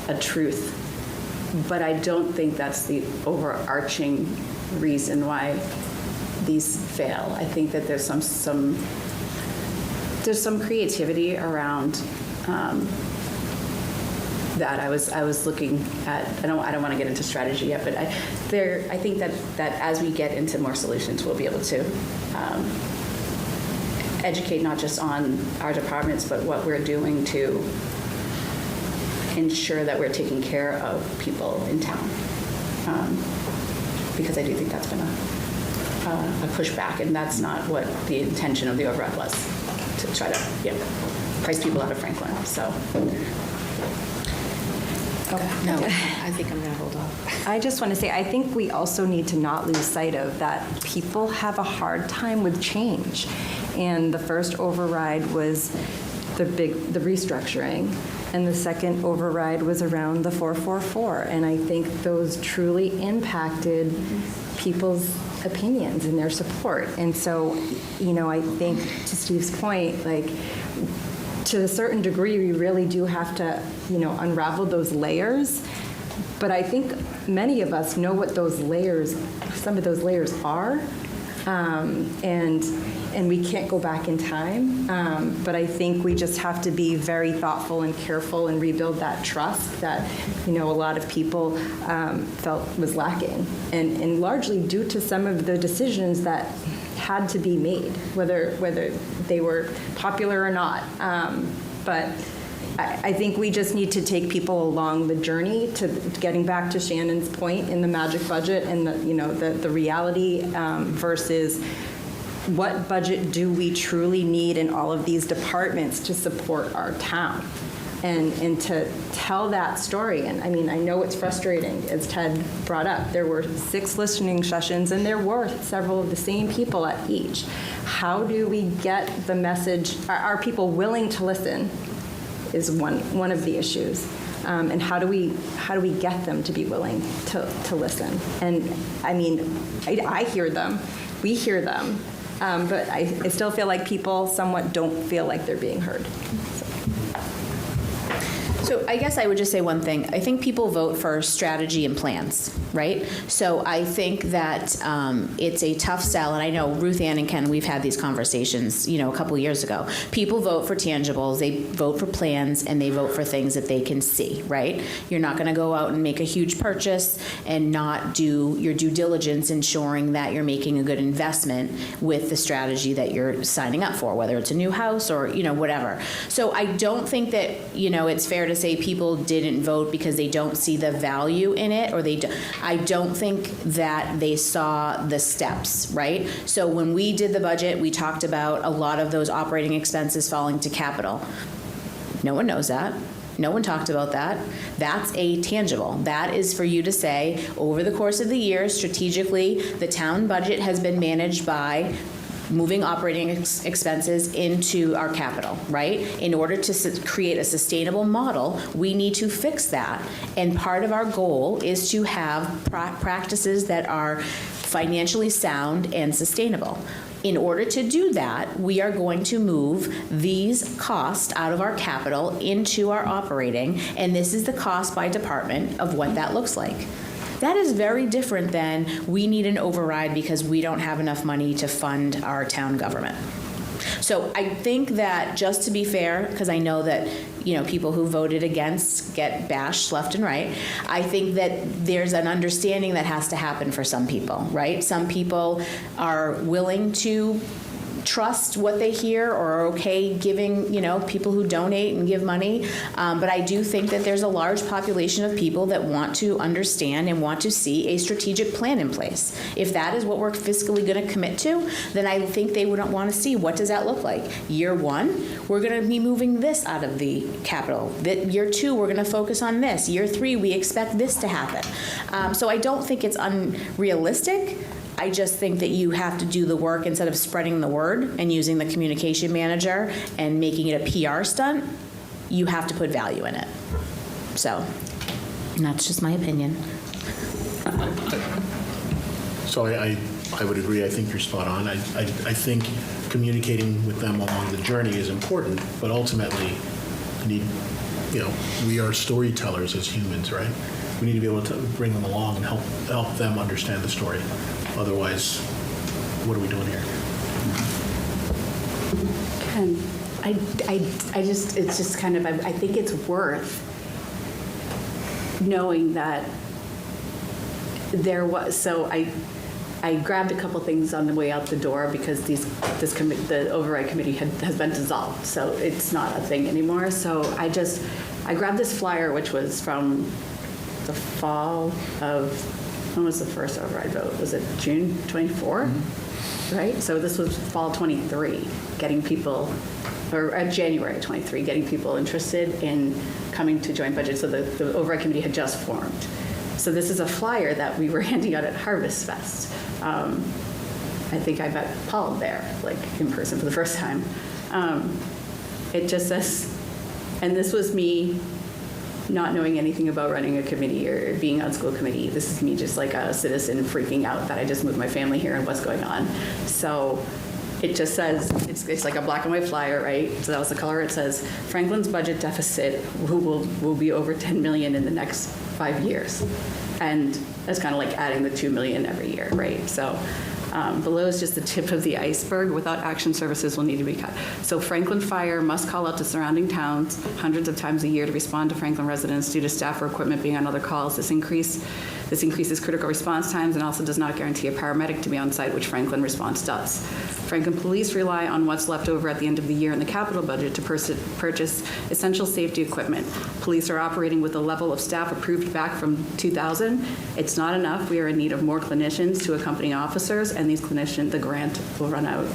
a truth. But I don't think that's the overarching reason why these fail. I think that there's some creativity around that. I was looking at, I don't want to get into strategy yet, but I think that as we get into more solutions, we'll be able to educate not just on our departments, but what we're doing to ensure that we're taking care of people in town. Because I do think that's been a pushback, and that's not what the intention of the override was, to try to, price people out of Franklin, so. No, I think I'm going to hold off. I just want to say, I think we also need to not lose sight of that people have a hard time with change. And the first override was the restructuring, and the second override was around the 444. And I think those truly impacted people's opinions and their support. And so, I think to Steve's point, like, to a certain degree, we really do have to, unravel those layers. But I think many of us know what those layers, some of those layers are, and we can't go back in time. But I think we just have to be very thoughtful and careful and rebuild that trust that, a lot of people felt was lacking, and largely due to some of the decisions that had to be made, whether they were popular or not. But I think we just need to take people along the journey to getting back to Shannon's point in the magic budget and the reality versus what budget do we truly need in all of these departments to support our town. And to tell that story. And I mean, I know it's frustrating, as Ted brought up. There were 6 listening sessions, and there were several of the same people at each. How do we get the message? Are people willing to listen? Is one of the issues. And how do we get them to be willing to listen? And I mean, I hear them. We hear them. But I still feel like people somewhat don't feel like they're being heard. So I guess I would just say one thing. I think people vote for strategy and plans, right? So I think that it's a tough sell, and I know Ruth Ann and Ken, we've had these conversations, a couple years ago. People vote for tangibles, they vote for plans, and they vote for things that they can see, right? You're not going to go out and make a huge purchase and not do your due diligence ensuring that you're making a good investment with the strategy that you're signing up for, whether it's a new house or, whatever. So I don't think that, it's fair to say people didn't vote because they don't see the value in it, or I don't think that they saw the steps, right? So when we did the budget, we talked about a lot of those operating expenses falling to capital. No one knows that. No one talked about that. That's a tangible. That is for you to say, over the course of the year, strategically, the town budget has been managed by moving operating expenses into our capital, right? In order to create a sustainable model, we need to fix that. And part of our goal is to have practices that are financially sound and sustainable. In order to do that, we are going to move these costs out of our capital into our operating, and this is the cost by department of what that looks like. That is very different than we need an override because we don't have enough money to fund our town government. So I think that, just to be fair, because I know that people who voted against get bashed left and right, I think that there's an understanding that has to happen for some people, right? Some people are willing to trust what they hear or are okay giving, people who donate and give money. But I do think that there's a large population of people that want to understand and want to see a strategic plan in place. If that is what we're fiscally going to commit to, then I think they wouldn't want to see, what does that look like? Year 1, we're going to be moving this out of the capital. Year 2, we're going to focus on this. Year 3, we expect this to happen. So I don't think it's unrealistic. I just think that you have to do the work instead of spreading the word and using the communication manager and making it a PR stunt. You have to put value in it. So, and that's just my opinion. So I would agree. I think you're spot on. I think communicating with them along the journey is important, but ultimately, we are storytellers as humans, right? We need to be able to bring them along and help them understand the story. Otherwise, what are we doing here? And it's just kind of, I think it's worth knowing that there was, so I grabbed a couple things on the way out the door because the override committee has been dissolved, so it's not a thing anymore. So I just I grabbed this flyer, which was from the fall of, when was the first override vote? Was it June 24? Right? So this was fall 23, getting people, or January 23, getting people interested in coming to joint budget. So the override committee had just formed. So this is a flyer that we were handing out at Harvest Fest. I think I met Paul there, like in person for the first time. It just says, and this was me not knowing anything about running a committee or being on school committee. This is me just like a citizen freaking out that I just moved my family here and what's going on. So it just says, it's like a black and white flyer, right? So that was the color. It says, Franklin's budget deficit will be over 10 million in the next 5 years. And that's kind of like adding the 2 million every year, right? So below is just the tip of the iceberg. Without action, services will need to be cut. So Franklin Fire must call out to surrounding towns hundreds of times a year to respond to Franklin residents due to staff or equipment being on other calls. This increases critical response times and also does not guarantee a paramedic to be on site, which Franklin Response does. Franklin Police rely on what's left over at the end of the year in the capital budget to purchase essential safety equipment. Police are operating with a level of staff approved back from 2000. It's not enough. We are in need of more clinicians to accompany officers, and these clinicians, the grant will run out.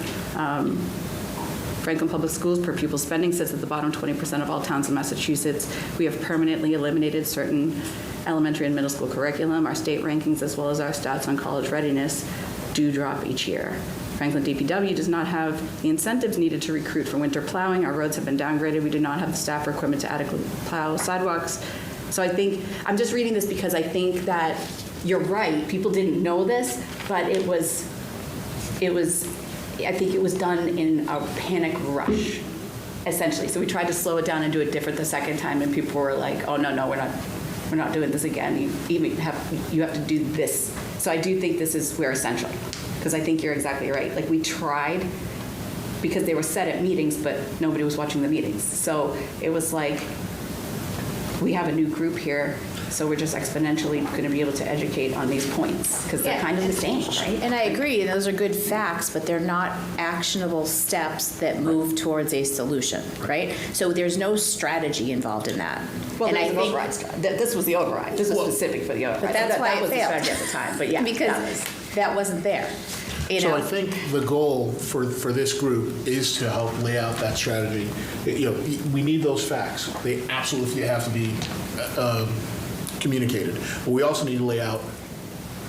Franklin Public Schools per pupil spending sits at the bottom 20% of all towns in Massachusetts. We have permanently eliminated certain elementary and middle school curriculum. Our state rankings, as well as our stats on college readiness, do drop each year. Franklin DPW does not have the incentives needed to recruit for winter plowing. Our roads have been downgraded. We do not have the staff or equipment to adequately plow sidewalks. So I think, I'm just reading this because I think that you're right. People didn't know this, but I think it was done in a panic rush, essentially. So we tried to slow it down and do it different the second time, and people were like, oh, no, we're not doing this again. You have to do this. So I do think we're essential, because I think you're exactly right. Like, we tried because they were set at meetings, but nobody was watching the meetings. So it was like, we have a new group here, so we're just exponentially going to be able to educate on these points, because they're kind of the same, right? And I agree, and those are good facts, but they're not actionable steps that move towards a solution, right? So there's no strategy involved in that. Well, and there's an override strategy. This was the override. This was specific for the override. But that's why that was it failed. the strategy at the time. But yeah, because that wasn't there. You So know? I think the goal for this group is to help lay out that strategy. We need those facts. They absolutely have to be communicated. But we also need to lay out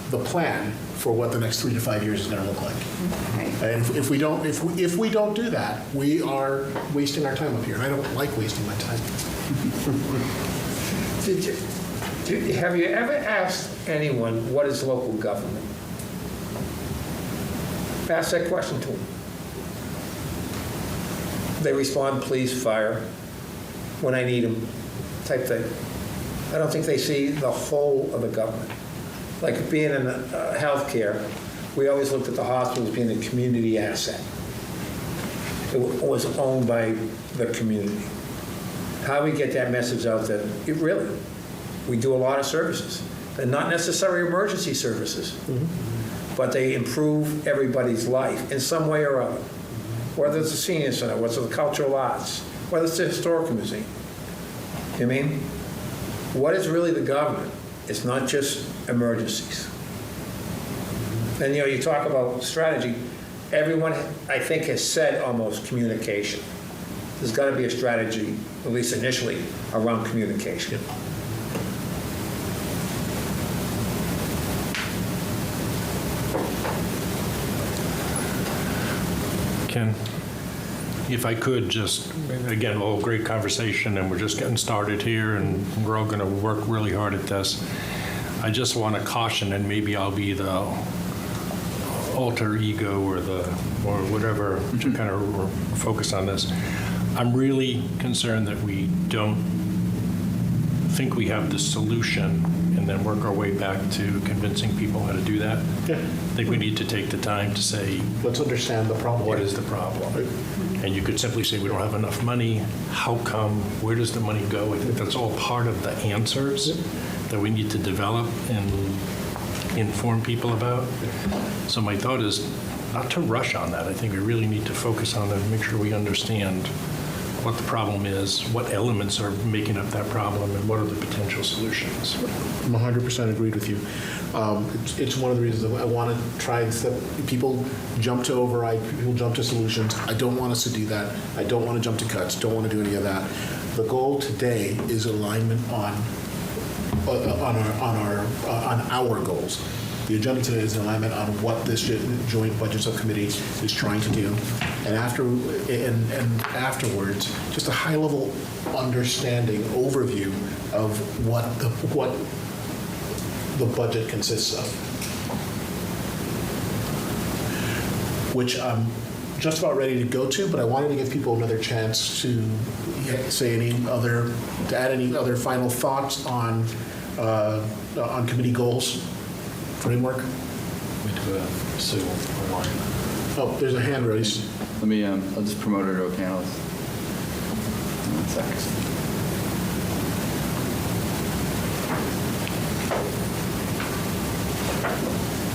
the plan for what the next 3 to 5 years is going to look like. Right. And if we don't do that, we are wasting our time up here. And I don't like wasting my time. Have you ever asked anyone what is local government? Ask that question to them. They respond, please, fire, when I need them, type thing. I don't think they see the whole of the government. Like being in healthcare, we always looked at the hospitals being a community asset. It was owned by the community. How we get that message out that we do a lot of services. They're not necessarily emergency services, but they improve everybody's life in some way or other. Whether it's a senior center, whether it's the cultural arts, whether it's the historical museum. You know what I mean? What is really the government? It's not just emergencies. And you talk about strategy. Everyone, I think, has said almost communication. There's got to be a strategy, at least initially, around communication. Ken, if I could just, again, a great conversation, and we're just getting started here, and we're all going to work really hard at this. I just want to caution, and maybe I'll be the alter ego or whatever to kind of focus on this. I'm really concerned that we don't think we have the solution and then work our way back to convincing people how to do that. Yeah. I think we need to take the time to say, Let's understand the problem. what is the problem? And you could simply say, we don't have enough money. How come? Where does the money go? I think that's all part of the answers that we need to develop and inform people about. So my thought is not to rush on that. I think we really need to focus on that and make sure we understand what the problem is, what elements are making up that problem, and what are the potential solutions. I'm 100% agreed with you. It's one of the reasons I want to try and step, people jump to override, people jump to solutions. I don't want us to do that. I don't want to jump to cuts, don't want to do any of that. The goal today is alignment on our goals. The agenda today is alignment on what this Joint Budget Subcommittee is trying to do. And afterwards, just a high-level understanding, overview of what the budget consists of. Which I'm just about ready to go to, but I wanted to give people another chance to add any other final thoughts on committee goals framework. We do have Sue online. Oh, there's a hand raised. Let me, I'll just promote her to a panelist. 1 second.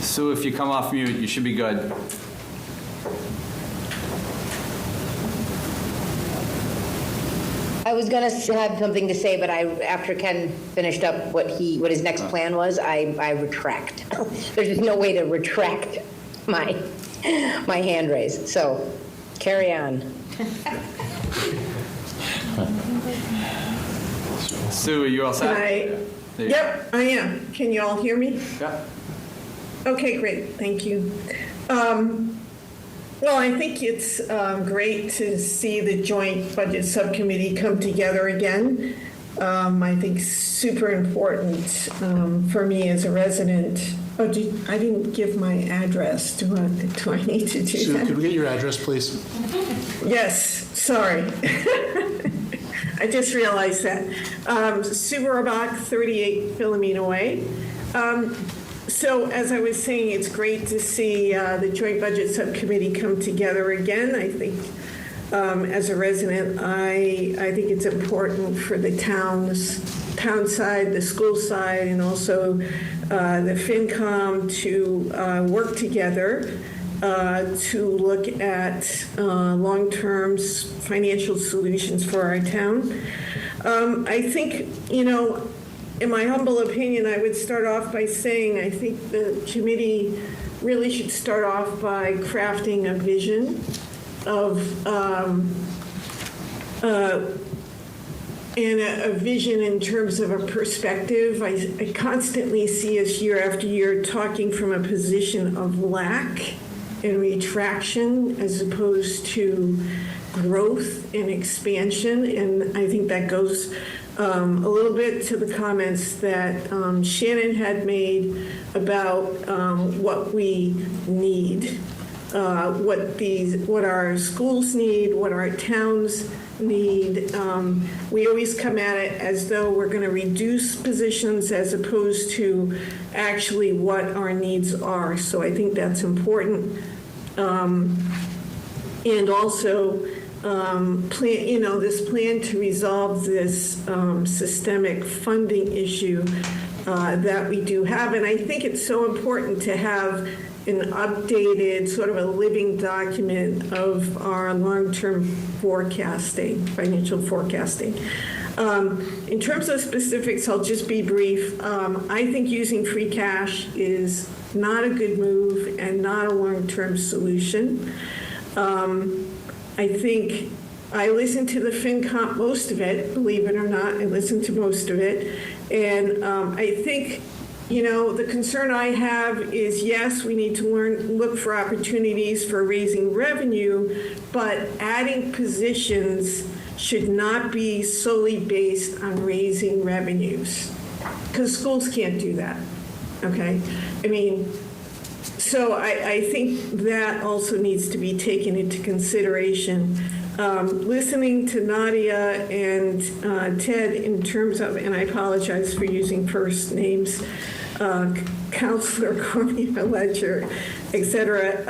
Sue, if you come off mute, you should be good. I was going to have something to say, but after Ken finished up what his next plan was, I retract. There's just no way to retract my hand raise. So carry on. Sue, are you all set? Yep, I am. Can you all hear me? Yeah. Okay, great. Thank you. Well, I think it's great to see the Joint Budget Subcommittee come together again. I think super important for me as a resident. Oh, I didn't give my address. Do I need to do Sue, that? could we get your address, please? Yes, sorry. I just realized that. Sue Rohrbach, 38 Philomena Way. So as I was saying, it's great to see the Joint Budget Subcommittee come together again. I think as a resident, I think it's important for the town side, the school side, and also the FinCom to work together to look at long-term financial solutions for our town. I think, in my humble opinion, I would start off by saying I think the committee really should start off by crafting a vision of and a vision in terms of a perspective. I constantly see us year after year talking from a position of lack and retraction as opposed to growth and expansion, and I think that goes a little bit to the comments that Shannon had made about what we need, what our schools need, what our towns need. We always come at it as though we're going to reduce positions as opposed to actually what our needs are. So I think that's important. And also, this plan to resolve this systemic funding issue that we do have. And I think it's so important to have an updated, sort of a living document of our long-term forecasting, financial forecasting. In terms of specifics, I'll just be brief. I think using free cash is not a good move and not a long-term solution. I think I listened to the FinCom, most of it, believe it or not, I listened to most of it. And I think, the concern I have is, yes, we need to look for opportunities for raising revenue, but adding positions should not be solely based on raising revenues, because schools can't do that, okay? So I think that also needs to be taken into consideration. Listening to Nadia and Ted in terms of, and I apologize for using first names, Counselor Cormier Ledger, et cetera,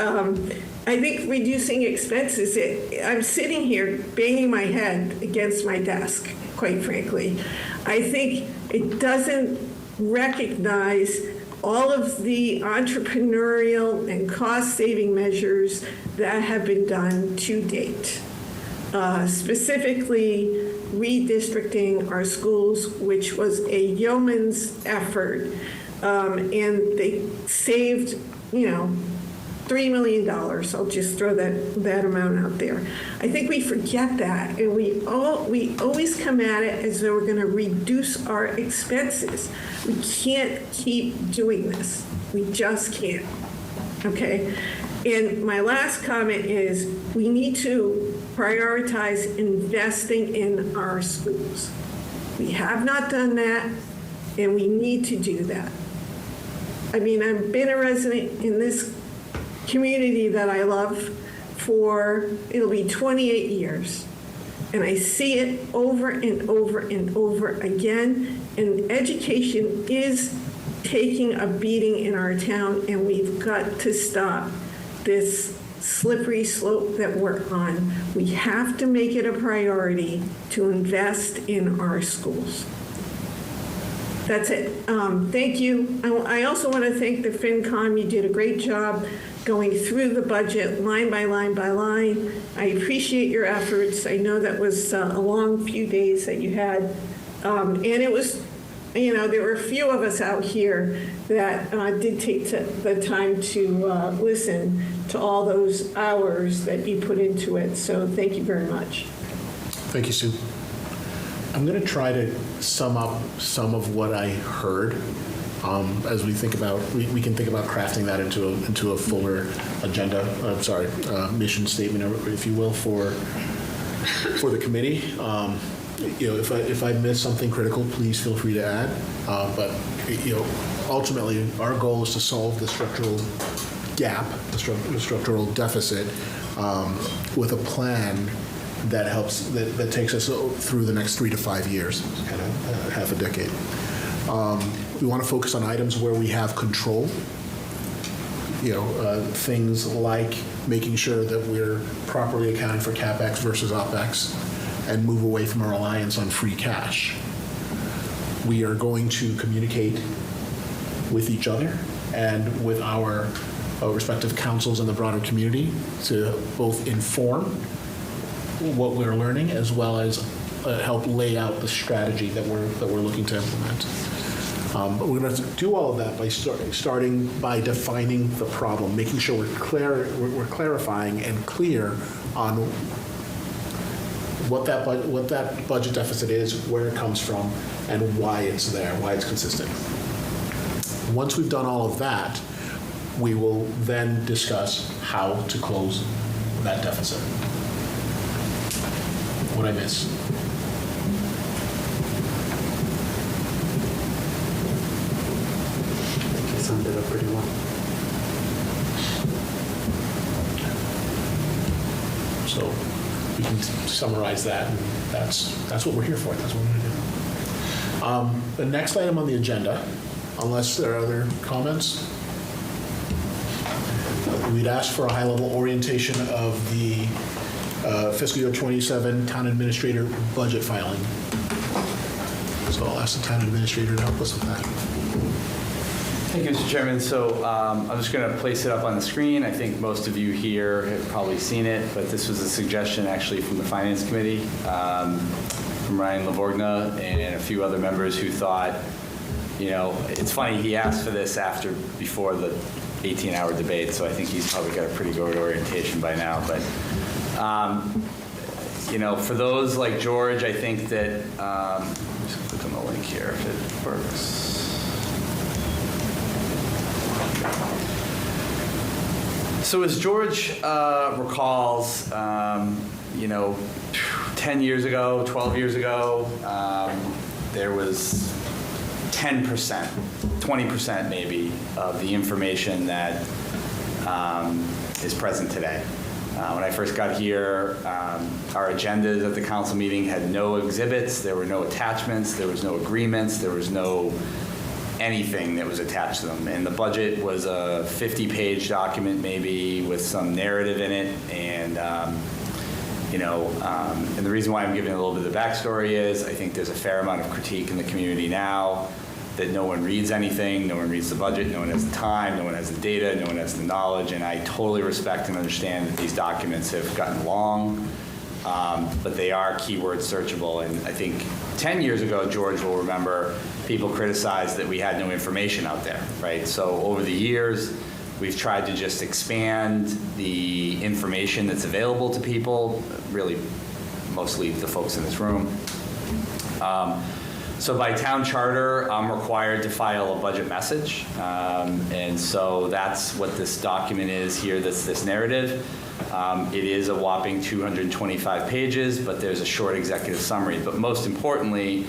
I think reducing expenses, I'm sitting here banging my head against my desk, quite frankly. I think it doesn't recognize all of the entrepreneurial and cost-saving measures that have been done to date. specifically redistricting our schools, which was a yeoman's effort, and they saved, $3 million. I'll just throw that amount out there. I think we forget that, and we always come at it as though we're going to reduce our expenses. We can't keep doing this. We just can't. Okay? And my last comment is we need to prioritize investing in our schools. We have not done that, and we need to do that. I mean, I've been a resident in this community that I love for, it'll be 28 years. And I see it over and over and over again. And education is taking a beating in our town, and we've got to stop this slippery slope that we're on. We have to make it a priority to invest in our schools. That's it. Thank you. I also want to thank the FinCom. You did a great job going through the budget line by line by line. I appreciate your efforts. I know that was a long few days that you had. And it was, there were a few of us out here that did take the time to listen to all those hours that you put into it. So thank you very much. Thank you, Sue. I'm going to try to sum up some of what I heard as we think about, we can think about crafting that into a fuller agenda, mission statement, if you will, for the committee. If I miss something critical, please feel free to add. But ultimately, our goal is to solve the structural gap, the structural deficit, with a plan that helps, that takes us through the next 3 to 5 years, kind of half a decade. We want to focus on items where we have control. Things like making sure that we're properly accounting for CapEx versus OpEx, and move away from a reliance on free cash. We are going to communicate with each other and with our respective councils in the broader community to both inform what we're learning as well as help lay out the strategy that we're looking to implement. But we're going to do all of that by starting by defining the problem, making sure we're clarifying and clear on what that budget deficit is, where it comes from, and why it's there, why it's consistent. Once we've done all of that, we will then discuss how to close that deficit. What I miss? I think you summed it up pretty well. So we can summarize that, and that's what we're here for. That's what we're going to do. The next item on the agenda, unless there are other comments, we'd ask for a high-level orientation of the fiscal year 27 town administrator budget filing. So I'll ask the town administrator to help us with that. Thank you, Mr. Chairman. So I'm just going to place it up on the screen. I think most of you here have probably seen it, but this was a suggestion actually from the Finance Committee, from Ryan Lavorgna and a few other members who thought, it's funny, he asked for this before the 18-hour debate, so I think he's probably got a pretty good orientation by now. But, for those like George, I think that, just click on the link here if it works. So as George recalls, 10 years ago, 12 years ago, there was 10%, 20% maybe, of the information that is present today. When I first got here, our agendas at the council meeting had no exhibits, there were no attachments, there was no agreements, there was no anything that was attached to them. And the budget was a 50-page document maybe with some narrative in it. And, and the reason why I'm giving a little bit of the backstory is I think there's a fair amount of critique in the community now that no one reads anything, no one reads the budget, no one has the time, no one has the data, no one has the knowledge. And I totally respect and understand that these documents have gotten long, but they are keyword searchable. And I think 10 years ago, George will remember, people criticized that we had no information out there, right? So over the years, we've tried to just expand the information that's available to people, really mostly the folks in this room. So by town charter, I'm required to file a budget message. And so that's what this document is here, this narrative. It is a whopping 225 pages, but there's a short executive summary. But most importantly,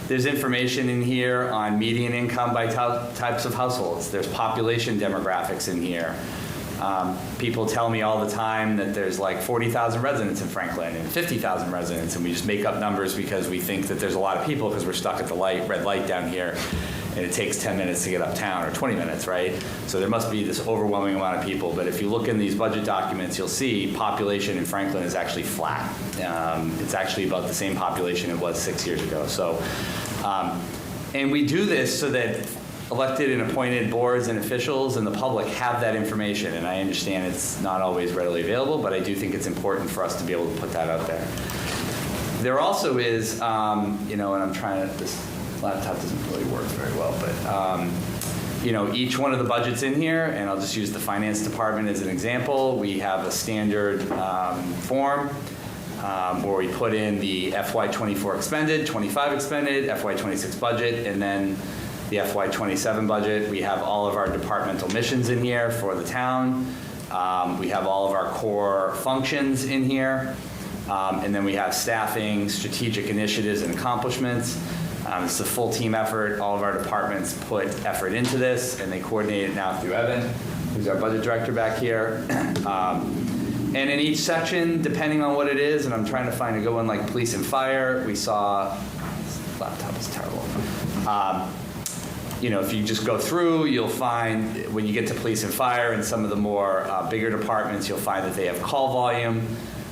there's information in here on median income by types of households. There's population demographics in here. People tell me all the time that there's like 40,000 residents in Franklin and 50,000 residents, and we just make up numbers because we think that there's a lot of people because we're stuck at the red light down here, and it takes 10 minutes to get uptown, or 20 minutes, right? So there must be this overwhelming amount of people. But if you look in these budget documents, you'll see population in Franklin is actually flat. It's actually about the same population it was 6 years ago. So, and we do this so that elected and appointed boards and officials and the public have that information. And I understand it's not always readily available, but I do think it's important for us to be able to put that out there. There also is, you know, and I'm trying to, this laptop doesn't really work very well, but, you know, each one of the budgets in here, and I'll just use the finance department as an example, we have a standard form where we put in the FY24 expended, 25 expended, FY26 budget, and then the FY27 budget. We have all of our departmental missions in here for the town. We have all of our core functions in here. And then we have staffing, strategic initiatives, and accomplishments. It's a full team effort. All of our departments put effort into this, and they coordinate it now through Evan, who's our budget director back here. And in each section, depending on what it is, and I'm trying to find a good one like police and fire, we saw, this laptop is terrible. You know, if you just go through, you'll find when you get to police and fire and some of the more bigger departments, you'll find that they have call volume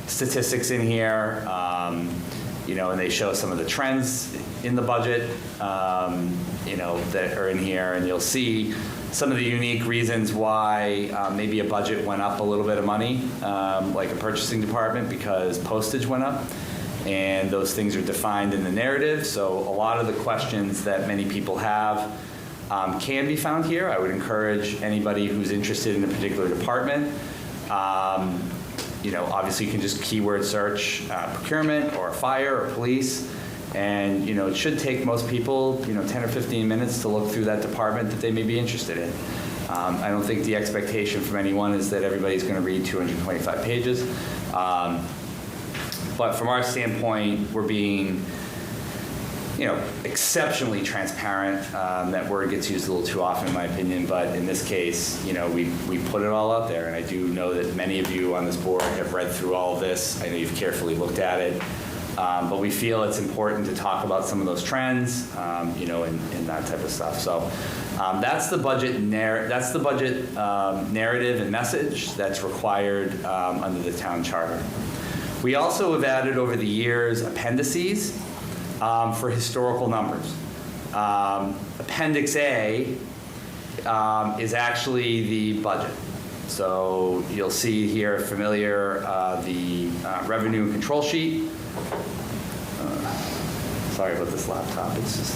statistics in here, you know, and they show some of the trends in the budget, you know, that are in here, and you'll see some of the unique reasons why maybe a budget went up a little bit of money, like a purchasing department, because postage went up. And those things are defined in the narrative. So a lot of the questions that many people have can be found here. I would encourage anybody who's interested in a particular department. You know, obviously you can just keyword search procurement or fire or police. And, you know, it should take most people, you know, 10 or 15 minutes to look through that department that they may be interested in. I don't think the expectation from anyone is that everybody's going to read 225 pages. But from our standpoint, we're being, you know, exceptionally transparent. That word gets used a little too often in my opinion, but in this case, you know, we put it all out there. And I do know that many of you on this board have read through all of this. I know you've carefully looked at it. But we feel it's important to talk about some of those trends, you know, and that type of stuff. So that's the budget narrative and message that's required under the town charter. We also have added over the years appendices for historical numbers. Appendix A is actually the budget. So you'll see here familiar the revenue and control sheet. Sorry about this laptop. It's just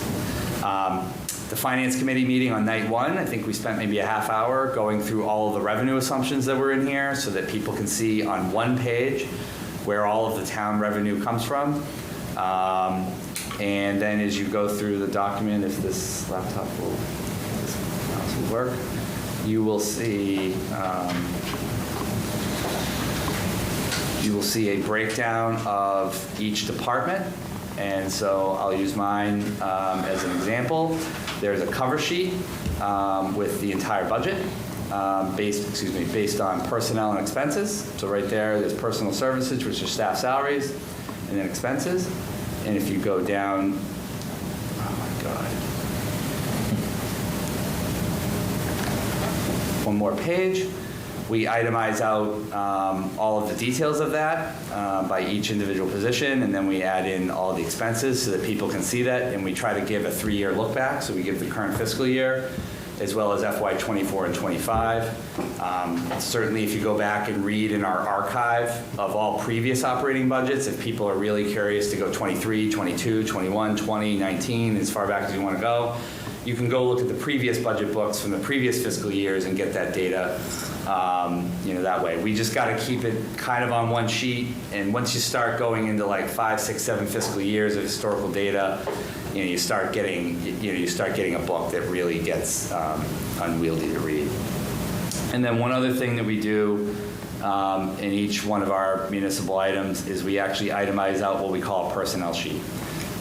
the finance committee meeting on night one. I think we spent maybe a half hour going through all of the revenue assumptions that were in here so that people can see on one page where all of the town revenue comes from. And then as you go through the document, if this laptop will, this mouse will work, you will see a breakdown of each department. And so I'll use mine as an example. There's a cover sheet with the entire budget based on personnel and expenses. So right there's personal services, which are staff salaries, and then expenses. And if you go down, oh my God. One more page. We itemize out all of the details of that by each individual position, and then we add in all the expenses so that people can see that, and we try to give a 3-year look back, so we give the current fiscal year, as well as FY '24 and '25. Certainly, if you go back and read in our archive of all previous operating budgets, if people are really curious to go 23, 22, 21, 20, 19, as far back as you want to go, you can go look at the previous budget books from the previous fiscal years and get that data, that way. We just got to keep it kind of on one sheet, and once you start going into like 5, 6, 7 fiscal years of historical data, you start getting a book that really gets unwieldy to read. And then one other thing that we do in each one of our municipal items is we actually itemize out what we call a personnel sheet.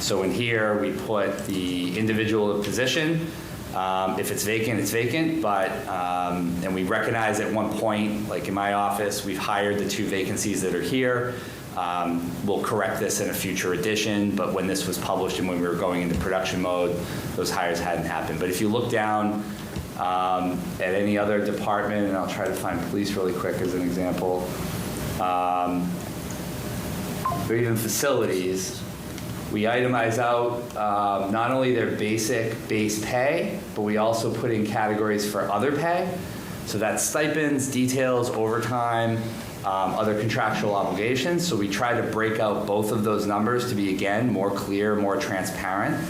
So in here, we put the individual position. If it's vacant, it's vacant, but, and we recognize at one point, like in my office, we've hired the 2 vacancies that are here. We'll correct this in a future edition, but when this was published and when we were going into production mode, those hires hadn't happened. But if you look down at any other department, and I'll try to find police really quick as an example, or even facilities, we itemize out not only their basic base pay, but we also put in categories for other pay. So that's stipends, details, overtime, other contractual obligations. So we try to break out both of those numbers to be, again, more clear, more transparent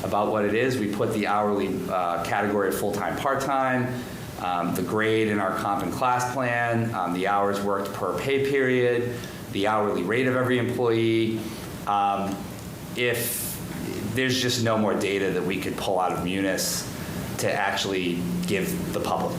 about what it is. We put the hourly category of full-time, part-time, the grade in our comp and class plan, the hours worked per pay period, the hourly rate of every employee. If there's just no more data that we could pull out of Munis to actually give the public.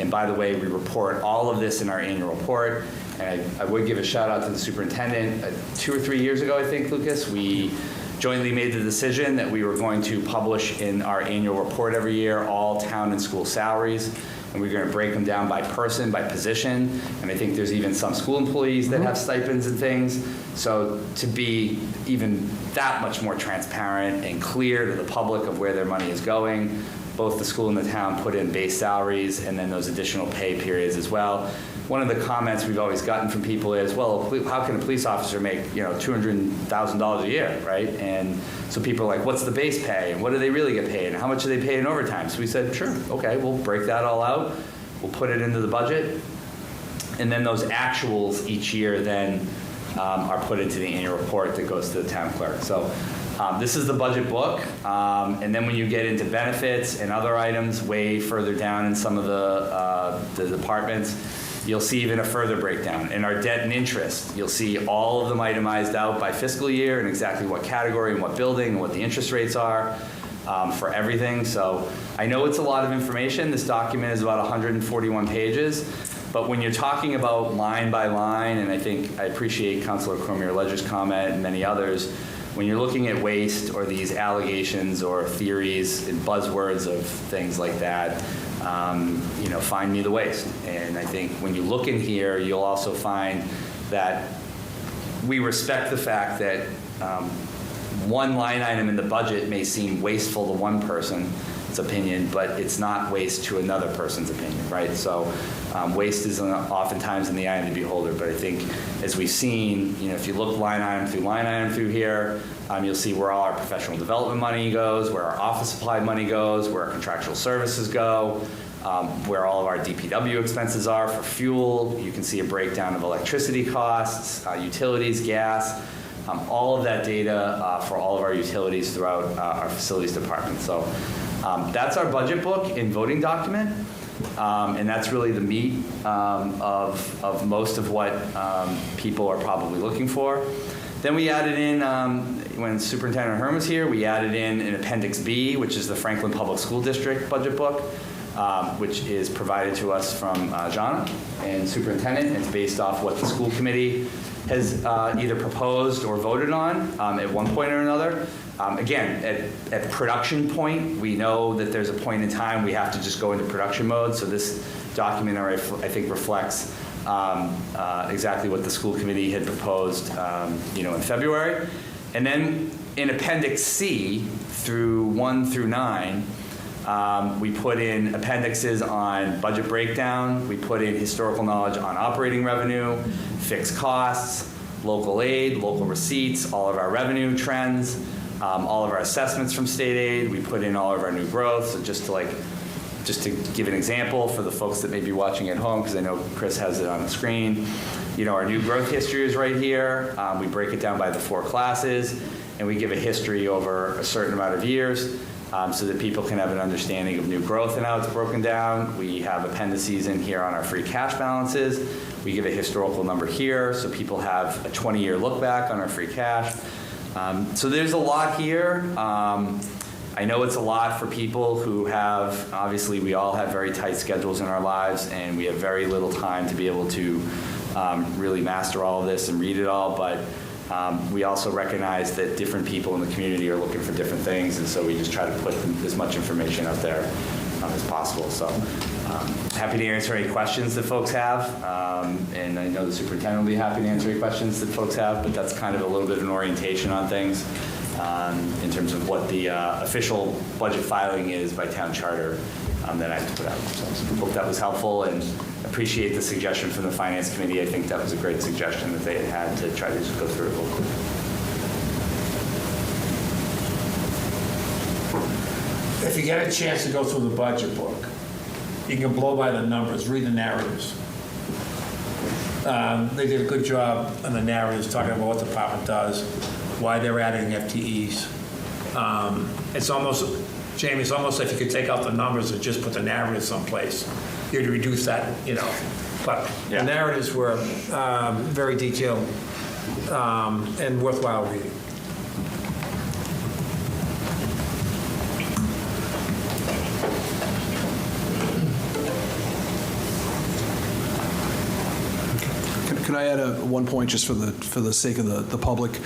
And by the way, we report all of this in our annual report. And I would give a shout out to the superintendent. 2 or 3 years ago, I think, Lucas, we jointly made the decision that we were going to publish in our annual report every year all town and school salaries. And we're going to break them down by person, by position. And I think there's even some school employees that have stipends and things. So to be even that much more transparent and clear to the public of where their money is going, both the school and the town put in base salaries and then those additional pay periods as well. One of the comments we've always gotten from people is, well, how can a police officer make, $200,000 a year, right? And so people are like, what's the base pay? And what do they really get paid? And how much do they pay in overtime? So we said, sure, okay, we'll break that all out. We'll put it into the budget. And then those actuals each year then are put into the annual report that goes to the town clerk. So this is the budget book. And then when you get into benefits and other items way further down in some of the departments, you'll see even a further breakdown. In our debt and interest, you'll see all of them itemized out by fiscal year and exactly what category and what building and what the interest rates are for everything. So I know it's a lot of information. This document is about 141 pages. But when you're talking about line by line, and I appreciate Councilor Cormier-Ledger's comment and many others, when you're looking at waste or these allegations or theories and buzzwords of things like that, find me the waste. And I think when you look in here, you'll also find that we respect the fact that one line item in the budget may seem wasteful to one person's opinion, but it's not waste to another person's opinion, right? So waste is oftentimes in the eye of the beholder, but I think as we've seen, if you look line item through here, you'll see where all our professional development money goes, where our office supply money goes, where our contractual services go, where all of our DPW expenses are for fuel. You can see a breakdown of electricity costs, utilities, gas, all of that data for all of our utilities throughout our facilities department. So that's our budget book and voting document, and that's really the meat of most of what people are probably looking for. Then we added in, when Superintendent Ahern was here, we added in an Appendix B, which is the Franklin Public School District budget book, which is provided to us from Jana and Superintendent. It's based off what the school committee has either proposed or voted on at one point or another. Again, at production point, we know that there's a point in time we have to just go into production mode. So this document, I think, reflects exactly what the school committee had proposed, in February. And then in Appendix C through 1 through 9, we put in appendixes on budget breakdown. We put in historical knowledge on operating revenue, fixed costs, local aid, local receipts, all of our revenue trends, all of our assessments from state aid. We put in all of our new growth. So just to Just to give an example for the folks that may be watching at home, because I know Chris has it on the screen, our new growth history is right here. We break it down by the 4 classes, and we give a history over a certain amount of years so that people can have an understanding of new growth and how it's broken down. We have appendices in here on our free cash balances. We give a historical number here so people have a 20-year look back on our free cash. So there's a lot here. I know it's a lot for people who have, obviously we all have very tight schedules in our lives, and we have very little time to be able to really master all of this and read it all, but we also recognize that different people in the community are looking for different things, and so we just try to put as much information out there as possible. So happy to answer any questions that folks have, and I know the superintendent will be happy to answer any questions that folks have, but that's kind of a little bit of an orientation on things. In terms of what the official budget filing is by town charter that I have to put out. So I hope that was helpful, and appreciate the suggestion from the Finance Committee. I think that was a great suggestion that they had to try to just go through it real quick. If you get a chance to go through the budget book, you can blow by the numbers, read the narratives. They did a good job on the narratives, talking about what the department does, why they're adding FTEs. It's almost, Jamie, it's almost like you could take out the numbers and just put the narrative someplace. You'd reduce that, But the narratives were very detailed and worthwhile reading. Can I add one point just for the sake of the public?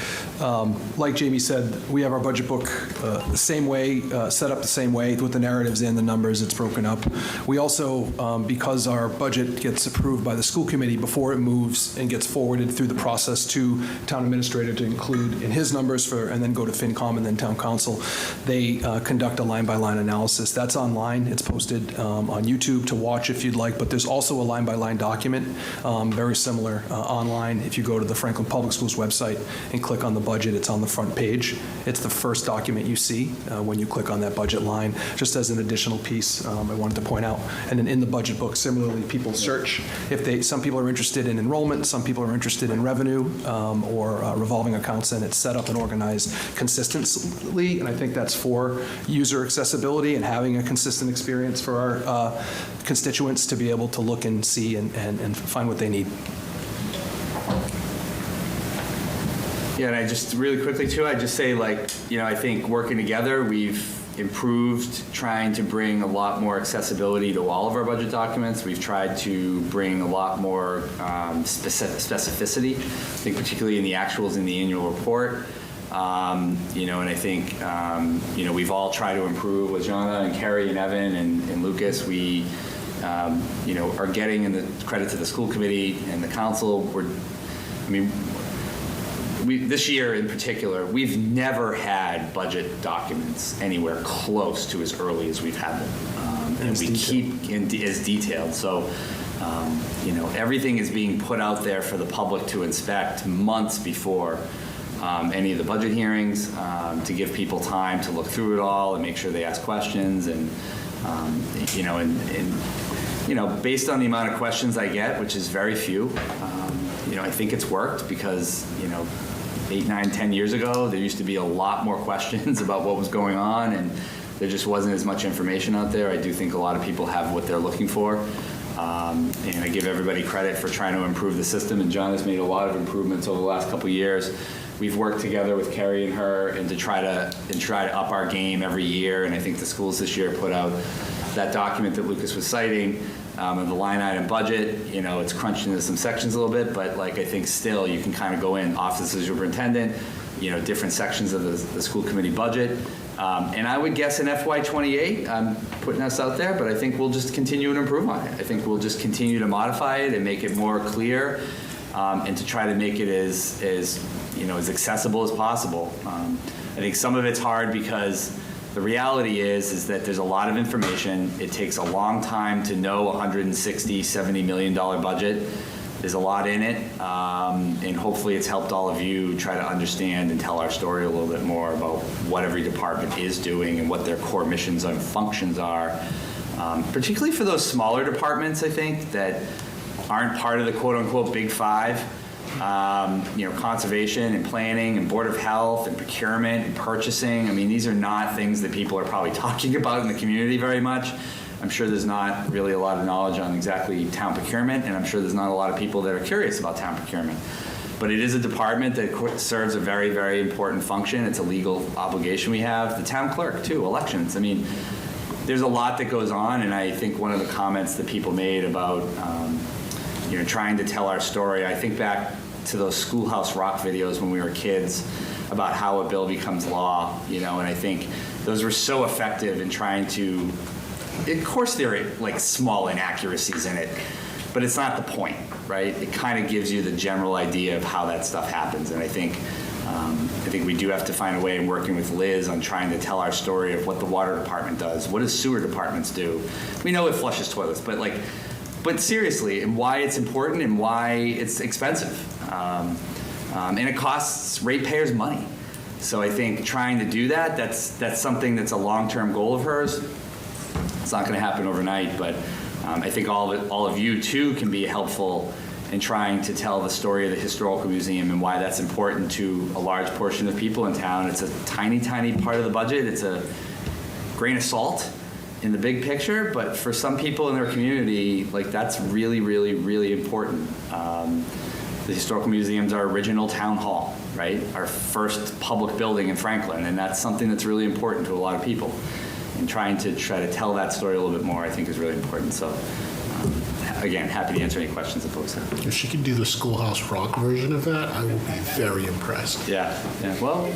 Like Jamie said, we have our budget book the same way, set up the same way with the narratives and the numbers. It's broken up. We also, because our budget gets approved by the school committee before it moves and gets forwarded through the process to town administrator to include in his numbers and then go to FinCom and then town council, they conduct a line-by-line analysis. That's online. It's posted on YouTube to watch if you'd like, but there's also a line-by-line document, very similar online. If you go to the Franklin Public Schools website and click on the budget, it's on the front page. It's the first document you see when you click on that budget line, just as an additional piece I wanted to point out. And then in the budget book, similarly, people search. Some people are interested in enrollment, some people are interested in revenue or revolving accounts, and it's set up and organized consistently. And I think that's for user accessibility and having a consistent experience for our constituents to be able to look and see and find what they need. Yeah, and I just really quickly too, I just say I think working together, we've improved trying to bring a lot more accessibility to all of our budget documents. We've tried to bring a lot more specificity, I think particularly in the actuals in the annual report. And I think, we've all tried to improve with Jonna and Kerry and Evan and Lucas. We, are getting in the credit to the school committee and the council. This year in particular, we've never had budget documents anywhere close to as early as we've had them. And we keep as detailed. So, everything is being put out there for the public to inspect months before any of the budget hearings, to give people time to look through it all and make sure they ask questions. And, based on the amount of questions I get, which is very few, I think it's worked because, 8, 9, 10 years ago, there used to be a lot more questions about what was going on, and there just wasn't as much information out there. I do think a lot of people have what they're looking for, and I give everybody credit for trying to improve the system, and John has made a lot of improvements over the last couple of years. We've worked together with Kerry and her and to try to up our game every year, and I think the schools this year put out that document that Lucas was citing, and the line item budget, it's crunched into some sections a little bit, but I think still you can kind of go in office of superintendent, different sections of the school committee budget. And I would guess in FY28, I'm putting us out there, but I think we'll just continue to improve on it. I think we'll just continue to modify it and make it more clear, and to try to make it as accessible as possible. I think some of it's hard because the reality is that there's a lot of information. It takes a long time to know $160, $70 million budget. There's a lot in it, and hopefully it's helped all of you try to understand and tell our story a little bit more about what every department is doing and what their core missions and functions are. particularly for those smaller departments, I think, that aren't part of the quote-unquote Big Five. Conservation and planning and Board of Health and procurement and purchasing. I mean, these are not things that people are probably talking about in the community very much. I'm sure there's not really a lot of knowledge on exactly town procurement, and I'm sure there's not a lot of people that are curious about town procurement. But it is a department that serves a very, very important function. It's a legal obligation we have. The town clerk, too, elections. I mean, there's a lot that goes on, and I think one of the comments that people made about trying to tell our story, I think back to those Schoolhouse Rock videos when we were kids about how a bill becomes law, and I think those were so effective in trying to, of course there are like small inaccuracies in it, but it's not the point, right? It kind of gives you the general idea of how that stuff happens, and I think we do have to find a way in working with Liz on trying to tell our story of what the water department does, what does sewer departments do. We know it flushes toilets, but seriously, and why it's important and why it's expensive. And it costs ratepayers money. So I think trying to do that, that's something that's a long-term goal of hers. It's not going to happen overnight, but I think all of you, too, can be helpful in trying to tell the story of the Historical Museum and why that's important to a large portion of people in town. It's a tiny, tiny part of the budget. It's a grain of salt in the big picture, but for some people in their community, that's really, really, really important. The Historical Museum's our original town hall, right? Our first public building in Franklin, and that's something that's really important to a lot of people. And trying to tell that story a little bit more, I think, is really important. So, again, happy to answer any questions that folks have. If she can do the Schoolhouse Rock version of that, I will be very impressed. Yeah. Well,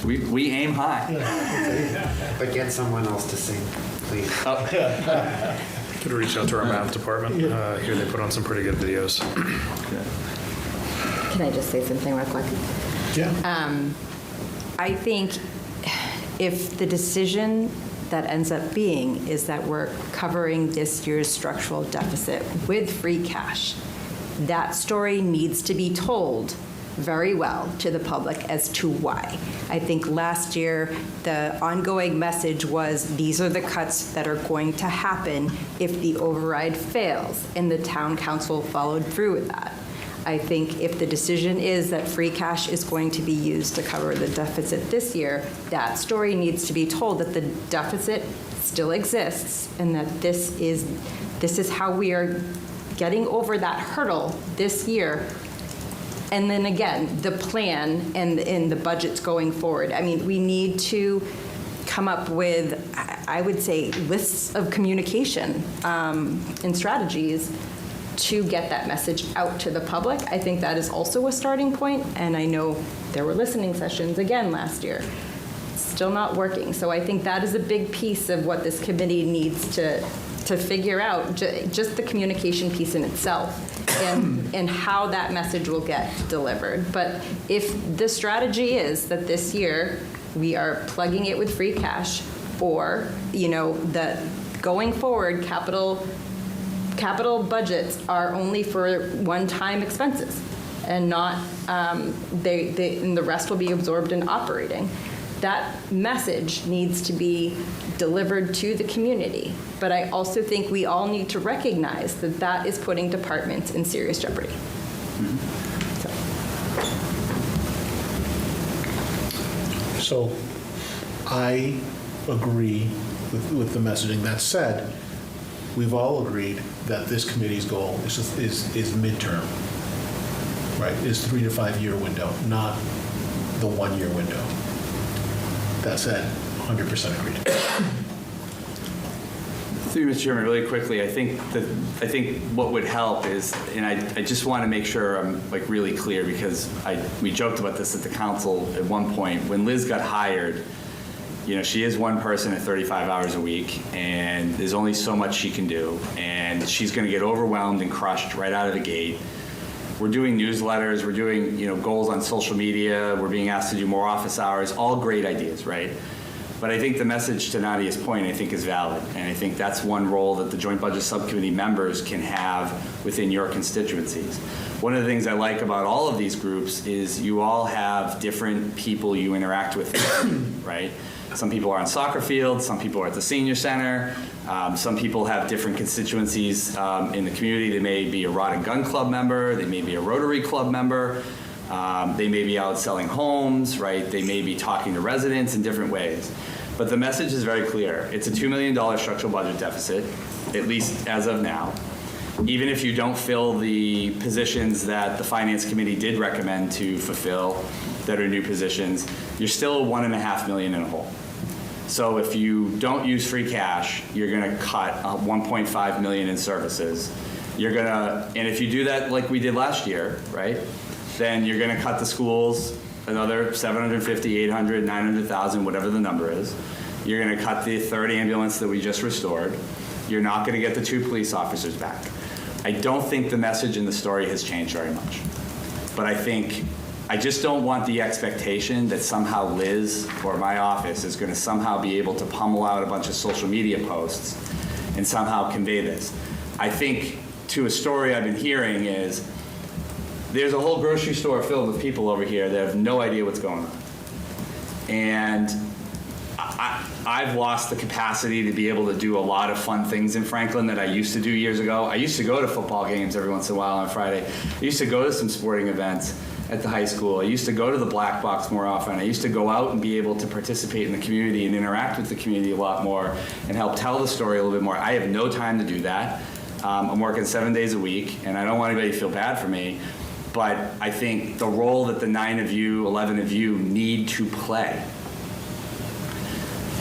we aim high. But get someone else to sing, please. Could reach out to our math department. Here they put on some pretty good videos. Can I just say something real quick? Yeah. I think if the decision that ends up being is that we're covering this year's structural deficit with free cash, that story needs to be told very well to the public as to why. I think last year the ongoing message was these are the cuts that are going to happen if the override fails, and the town council followed through with that. I think if the decision is that free cash is going to be used to cover the deficit this year, that story needs to be told, that the deficit still exists and that this is how we are getting over that hurdle this year. And then again, the plan and the budgets going forward. I mean, we need to come up with, I would say, lists of communication and strategies to get that message out to the public. I think that is also a starting point, and I know there were listening sessions again last year. Still not working. So I think that is a big piece of what this committee needs to figure out, just the communication piece in itself and how that message will get delivered. But if the strategy is that this year we are plugging it with free cash, or that going forward capital budgets are only for one-time expenses and not, and the rest will be absorbed in operating. That message needs to be delivered to the community. But I also think we all need to recognize that that is putting departments in serious jeopardy. So I agree with the messaging. That said, we've all agreed that this committee's goal is midterm, right? Is 3 to 5 year window, not the 1 year window. That said, 100% agreed. Through you, Mr. Chairman, really quickly, I think what would help is, and I just want to make sure I'm really clear, because we joked about this at the council at one point. When Liz got hired, she is one person at 35 hours a week, and there's only so much she can do, and she's going to get overwhelmed and crushed right out of the gate. We're doing newsletters, we're doing goals on social media, we're being asked to do more office hours, all great ideas, right? But I think the message to Nadia's point, I think, is valid, and I think that's one role that the Joint Budget Subcommittee members can have within your constituencies. One of the things I like about all of these groups is you all have different people you interact with, right? Some people are on soccer fields, some people are at the senior center, some people have different constituencies in the community. They may be a Rod and Gun Club member, they may be a Rotary Club member, they may be out selling homes, right? They may be talking to residents in different ways. But the message is very clear. It's a $2 million structural budget deficit, at least as of now. Even if you don't fill the positions that the Finance Committee did recommend to fulfill that are new positions, you're still $1.5 million in a hole. So if you don't use free cash, you're going to cut $1.5 million in services. You're going to, and if you do that like we did last year, right, then you're going to cut the schools another 750, 800, 900,000, whatever the number is. You're going to cut the third ambulance that we just restored. You're not going to get the 2 police officers back. I don't think the message in the story has changed very much. But I just don't want the expectation that somehow Liz or my office is going to somehow be able to pummel out a bunch of social media posts and somehow convey this. I think to a story I've been hearing is there's a whole grocery store filled with people over here that have no idea what's going on. And I've lost the capacity to be able to do a lot of fun things in Franklin that I used to do years ago. I used to go to football games every once in a while on Friday. I used to go to some sporting events at the high school. I used to go to the Black Box more often. I used to go out and be able to participate in the community and interact with the community a lot more and help tell the story a little bit more. I have no time to do that. I'm working 7 days a week, and I don't want anybody to feel bad for me, but I think the role that the 9 of you, 11 of you need to play.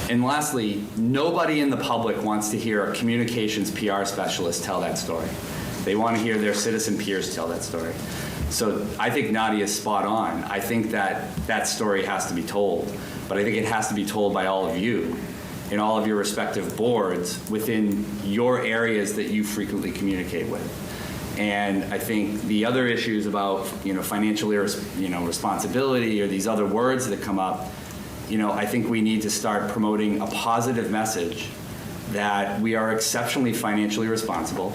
And lastly, nobody in the public wants to hear a communications PR specialist tell that story. They want to hear their citizen peers tell that story. So I think Nadia is spot on. I think that that story has to be told, but I think it has to be told by all of you in all of your respective boards within your areas that you frequently communicate with. And I think the other issues about, financial responsibility or these other words that come up, I think we need to start promoting a positive message that we are exceptionally financially responsible.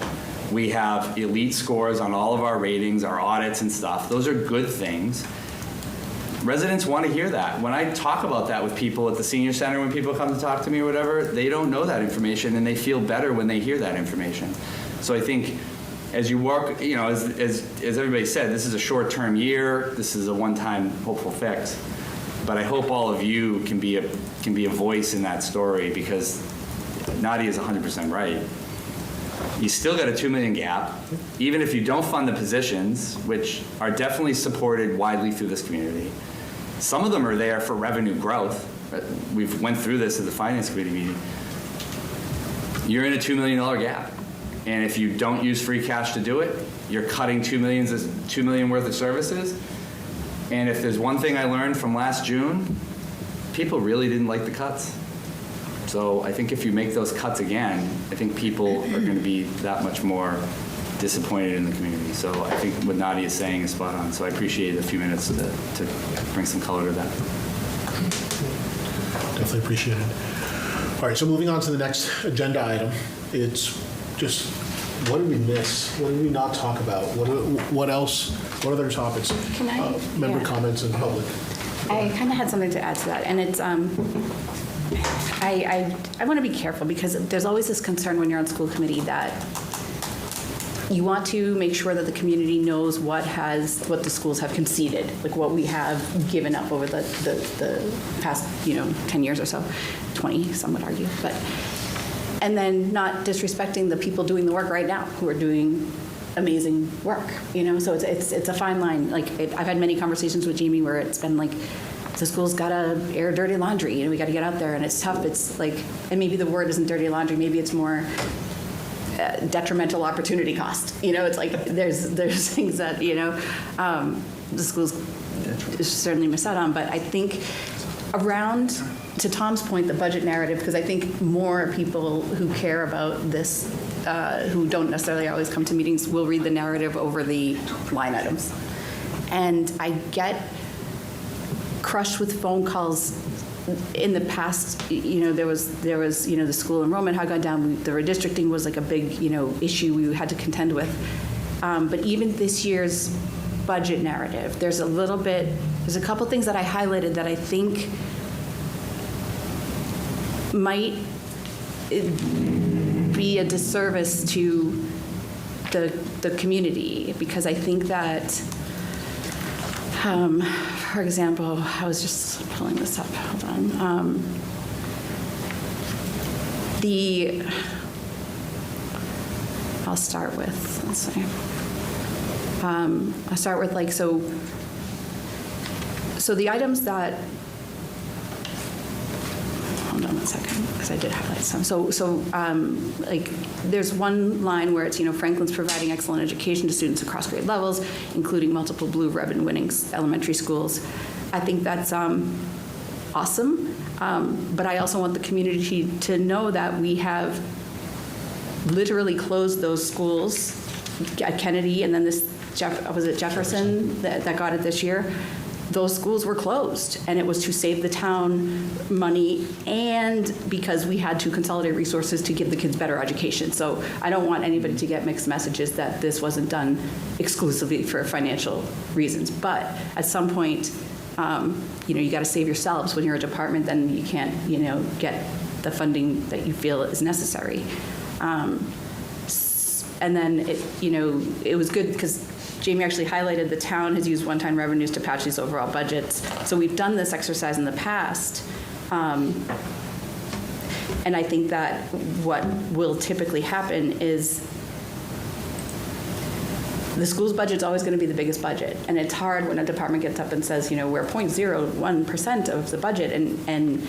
We have elite scores on all of our ratings, our audits and stuff. Those are good things. Residents want to hear that. When I talk about that with people at the senior center, when people come to talk to me or whatever, they don't know that information and they feel better when they hear that information. So I think as you work, as everybody said, this is a short-term year. This is a one-time hopeful fix. But I hope all of you can be a voice in that story, because Nadia is 100% right. You still got a $2 million gap, even if you don't fund the positions, which are definitely supported widely through this community. Some of them are there for revenue growth. We've went through this at the Finance Committee meeting. You're in a $2 million gap. And if you don't use free cash to do it, you're cutting $2 million worth of services. And if there's one thing I learned from last June, people really didn't like the cuts. So I think if you make those cuts again, I think people are going to be that much more disappointed in the community. So I think what Nadia is saying is spot on. So I appreciate a few minutes to bring some color to that. Definitely appreciate it. All right, so moving on to the next agenda item. It's just, what did we miss? What did we not talk about? What else? What other topics? Can I? Member Yeah. comments in public. I kind of had something to add to that, and it's I want to be careful, because there's always this concern when you're on school committee that you want to make sure that the community knows what the schools have conceded, like what we have given up over the past 10 years or so, 20 some would argue, and then not disrespecting the people doing the work right now who are doing amazing work, so it's a fine line. I've had many conversations with Jamie where it's been like, the school's got to air dirty laundry, we got to get out there, and it's tough. It's like, and maybe the word isn't dirty laundry, maybe it's more detrimental opportunity cost. It's like there's things that the schools certainly miss out on. But I think around, to Tom's point, the budget narrative, because I think more people who care about this, who don't necessarily always come to meetings, will read the narrative over the line items. And I get crushed with phone calls. In the past, there was the school enrollment had gone down. The redistricting was like a big, issue we had to contend with. But even this year's budget narrative, there's a couple things that I highlighted that I think might be a disservice to the community, because I think that, for example, I was just pulling this up, hold on. I'll start with, let's see. I'll start with so the items that, hold on one second, because I did highlight some. Like, there's one line where it's, Franklin's providing excellent education to students across grade levels, including multiple blue ribbon winning elementary schools. I think that's awesome, but I also want the community to know that we have literally closed those schools at Kennedy, and then was it Jefferson that got it this year? Those schools were closed, and it was to save the town money and because we had to consolidate resources to give the kids better education. So I don't want anybody to get mixed messages that this wasn't done exclusively for financial reasons. But at some point, you got to save yourselves. When you're a department, then you can't, get the funding that you feel is necessary. And then it was good because Jamie actually highlighted the town has used one-time revenues to patch these overall budgets. So we've done this exercise in the past. And I think that what will typically happen is the school's budget's always going to be the biggest budget. And it's hard when a department gets up and says, we're 0.01% of the budget. And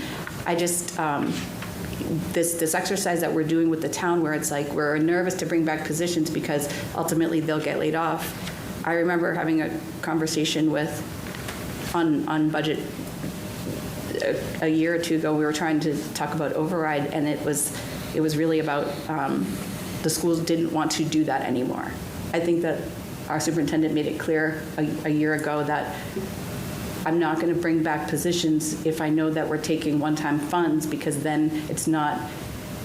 I just, this exercise that we're doing with the town where it's like we're nervous to bring back positions because ultimately they'll get laid off. I remember having a conversation on budget a year or two ago. We were trying to talk about override, and it was really about the schools didn't want to do that anymore. I think that our superintendent made it clear a year ago that I'm not going to bring back positions if I know that we're taking one-time funds, because then it's not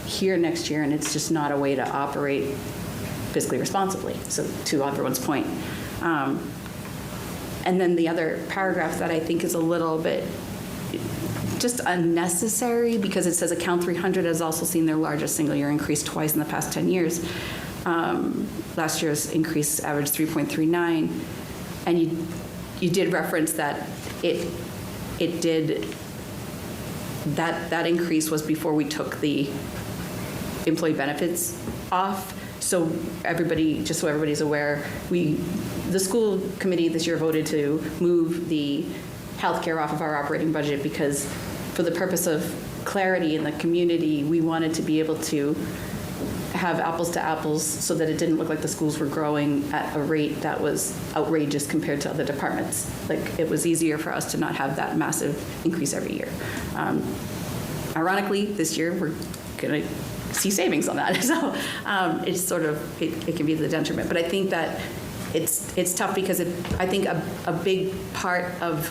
here next year and it's just not a way to operate fiscally responsibly, so to everyone's point. And then the other paragraph that I think is a little bit just unnecessary, because it says account 300 has also seen their largest single year increase twice in the past 10 years. Last year's increase averaged 3.39, and you did reference that it did, that increase was before we took the employee benefits off. So just so everybody's aware, the school committee this year voted to move the healthcare off of our operating budget because for the purpose of clarity in the community, we wanted to be able to have apples to apples so that it didn't look like the schools were growing at a rate that was outrageous compared to other departments. Like, it was easier for us to not have that massive increase every year. Ironically, this year we're going to see savings on that. So it's sort of, it can be the detriment. But I think that it's tough because I think a big part of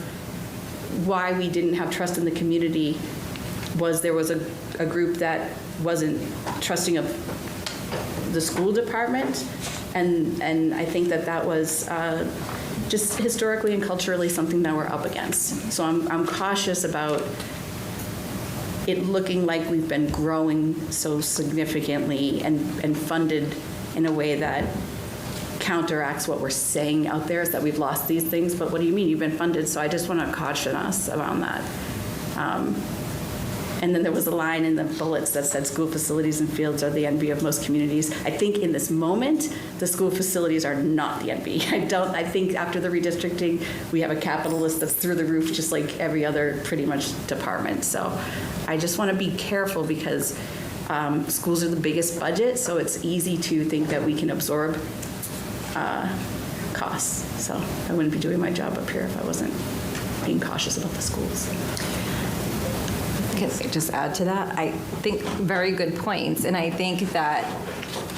why we didn't have trust in the community was there was a group that wasn't trusting of the school department, and I think that was just historically and culturally something that we're up against. So I'm cautious about it looking like we've been growing so significantly and funded in a way that counteracts what we're saying out there, is that we've lost these things. But what do you mean you've been funded? So I just want to caution us around that. And then there was a line in the bullets that said school facilities and fields are the envy of most communities. I think in this moment, the school facilities are not the envy. I think after the redistricting, we have a capital list that's through the roof, just like every other pretty much department. So I just want to be careful because schools are the biggest budget, so it's easy to think that we can absorb costs. So I wouldn't be doing my job up here if I wasn't being cautious about the schools. Can I just add to that? I think very good points. And I think that,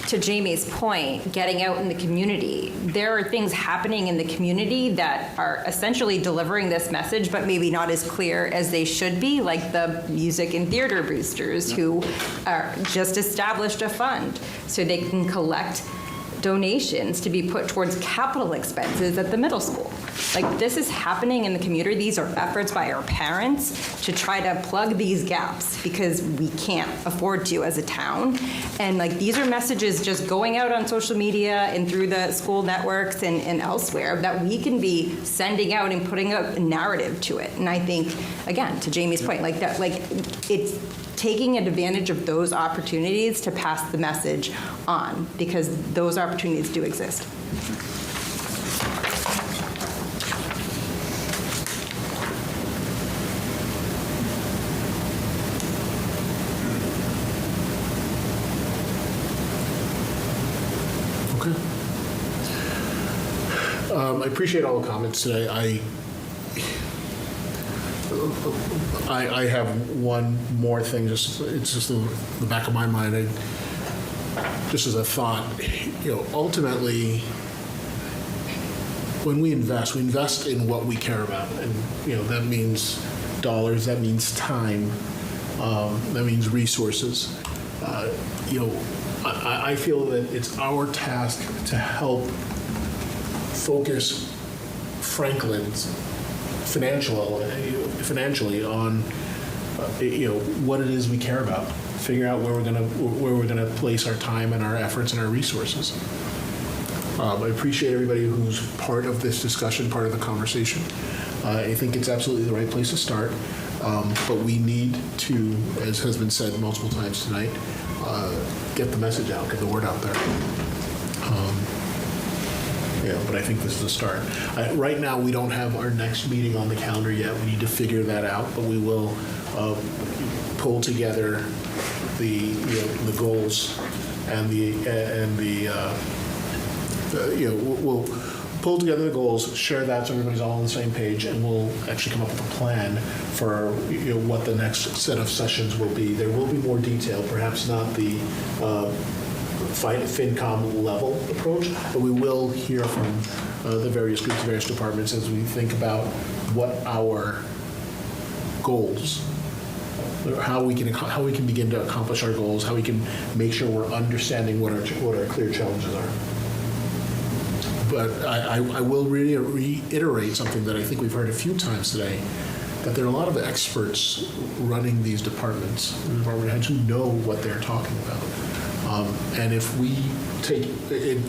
to Jamie's point, getting out in the community, there are things happening in the community that are essentially delivering this message, but maybe not as clear as they should be, like the music and theater boosters who are just established a fund so they can collect donations to be put towards capital expenses at the middle school. Like, this is happening in the community. These are efforts by our parents to try to plug these gaps because we can't afford to as a town. And like, these are messages just going out on social media and through the school networks and elsewhere that we can be sending out and putting a narrative to it. And I think, again, to Jamie's point, like that, like it's taking advantage of those opportunities to pass the message on, because those opportunities do exist. Okay. I appreciate all the comments today. I have one more thing, it's just in the back of my mind, just as a thought, ultimately, when we invest in what we care about, and, that means dollars, that means time, that means resources. I feel that it's our task to help focus Franklin's financially on what it is we care about, figure out where we're gonna place our time and our efforts and our resources. I appreciate everybody who's part of this discussion, part of the conversation. I think it's absolutely the right place to start, but we need to, as has been said multiple times tonight, get the message out, get the word out there. But I think this is a start. Right now, we don't have our next meeting on the calendar yet. We need to figure that out, but we will pull together the goals and we'll pull together the goals, share that so everybody's all on the same page, and we'll actually come up with a plan for what the next set of sessions will be. There will be more detail, perhaps not the FinCom level approach, but we will hear from the various groups, various departments as we think about what our goals, how we can begin to accomplish our goals, how we can make sure we're understanding what our clear challenges are. But I will really reiterate something that I think we've heard a few times today, that there are a lot of experts running these departments, department heads who know what they're talking about. And if we take,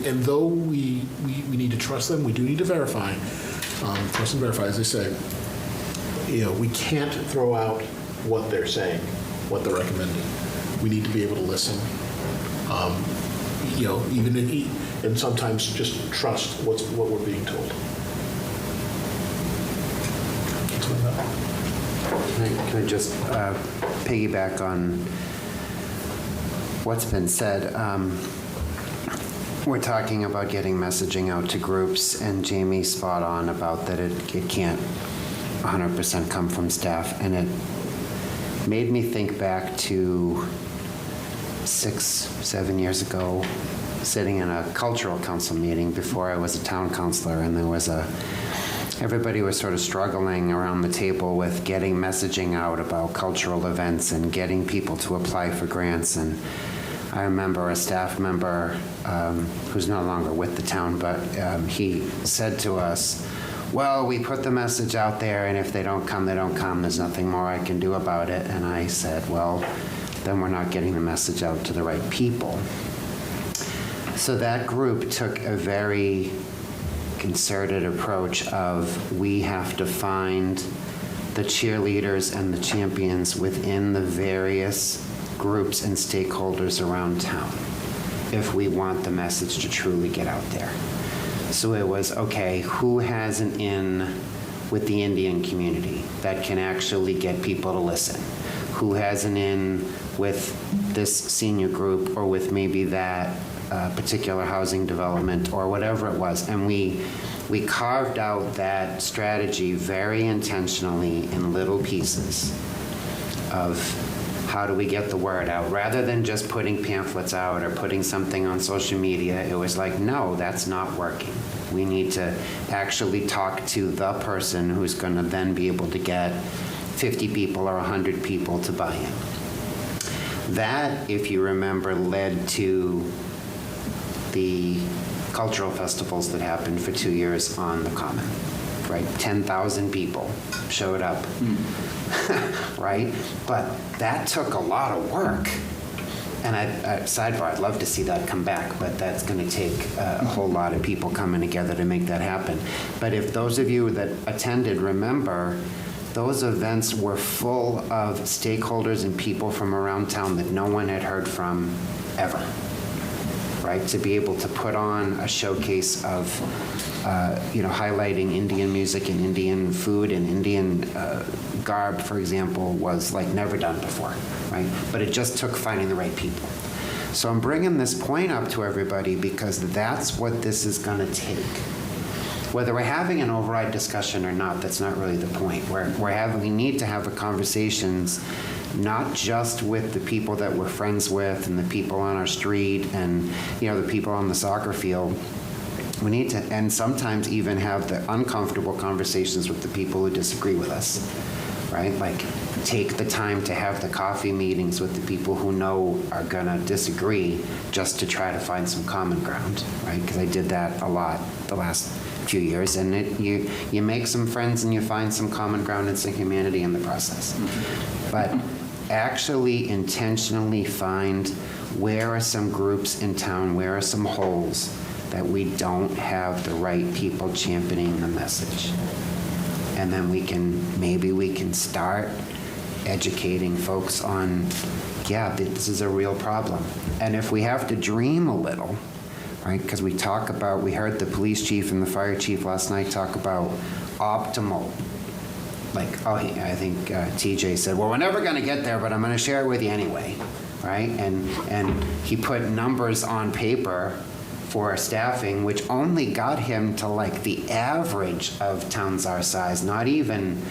and though we need to trust them, we do need to verify, trust and verify, as they say, we can't throw out what they're saying, what they're recommending. We need to be able to listen, and sometimes just trust what we're being told. Can I just piggyback on what's been said? We're talking about getting messaging out to groups, and Jamie's spot on about that it can't 100% come from staff, and it made me think back to 6-7 years ago, sitting in a cultural council meeting before I was a town councilor, and there was everybody was sort of struggling around the table with getting messaging out about cultural events and getting people to apply for grants. And I remember a staff member who's no longer with the town, but he said to us, well, we put the message out there, and if they don't come, they don't come. There's nothing more I can do about it. And I said, well, then we're not getting the message out to the right people. So that group took a very concerted approach of, we have to find the cheerleaders and the champions within the various groups and stakeholders around town if we want the message to truly get out there. So it was, okay, who has an in with the Indian community that can actually get people to listen? Who has an in with this senior group, or with maybe that particular housing development, or whatever it was? And we carved out that strategy very intentionally in little pieces of how do we get the word out, rather than just putting pamphlets out or putting something on social media. It was like, no, that's not working. We need to actually talk to the person who's going to then be able to get 50 people or 100 people to buy in. That, if you remember, led to the cultural festivals that happened for 2 years on the Common. right? 10,000 people showed up, right? But that took a lot of work. And sidebar, I'd love to see that come back, but that's going to take a whole lot of people coming together to make that happen. But if those of you that attended remember, those events were full of stakeholders and people from around town that no one had heard from ever, right? To be able to put on a showcase of, highlighting Indian music and Indian food and Indian garb, for example, was like never done before, right? But it just took finding the right people. So I'm bringing this point up to everybody because that's what this is going to take. Whether we're having an override discussion or not, that's not really the point. We need to have conversations not just with the people that we're friends with and the people on our street and, the people on the soccer field. We need to, and sometimes even have the uncomfortable conversations with the people who disagree with us, right? Like, take the time to have the coffee meetings with the people who know are gonna disagree just to try to find some common ground, right? Because I did that a lot the last few years, and you make some friends and you find some common ground and some humanity in the process. But actually intentionally find where are some groups in town, where are some holes that we don't have the right people championing the message. And then maybe we can start educating folks on, this is a real problem. And if we have to dream a little, right, because we heard the police chief and the fire chief last night talk about optimal, I think TJ said, well, we're never going to get there, but I'm going to share it with you anyway, right? And he put numbers on paper for staffing, which only got him to the average of towns our size, not even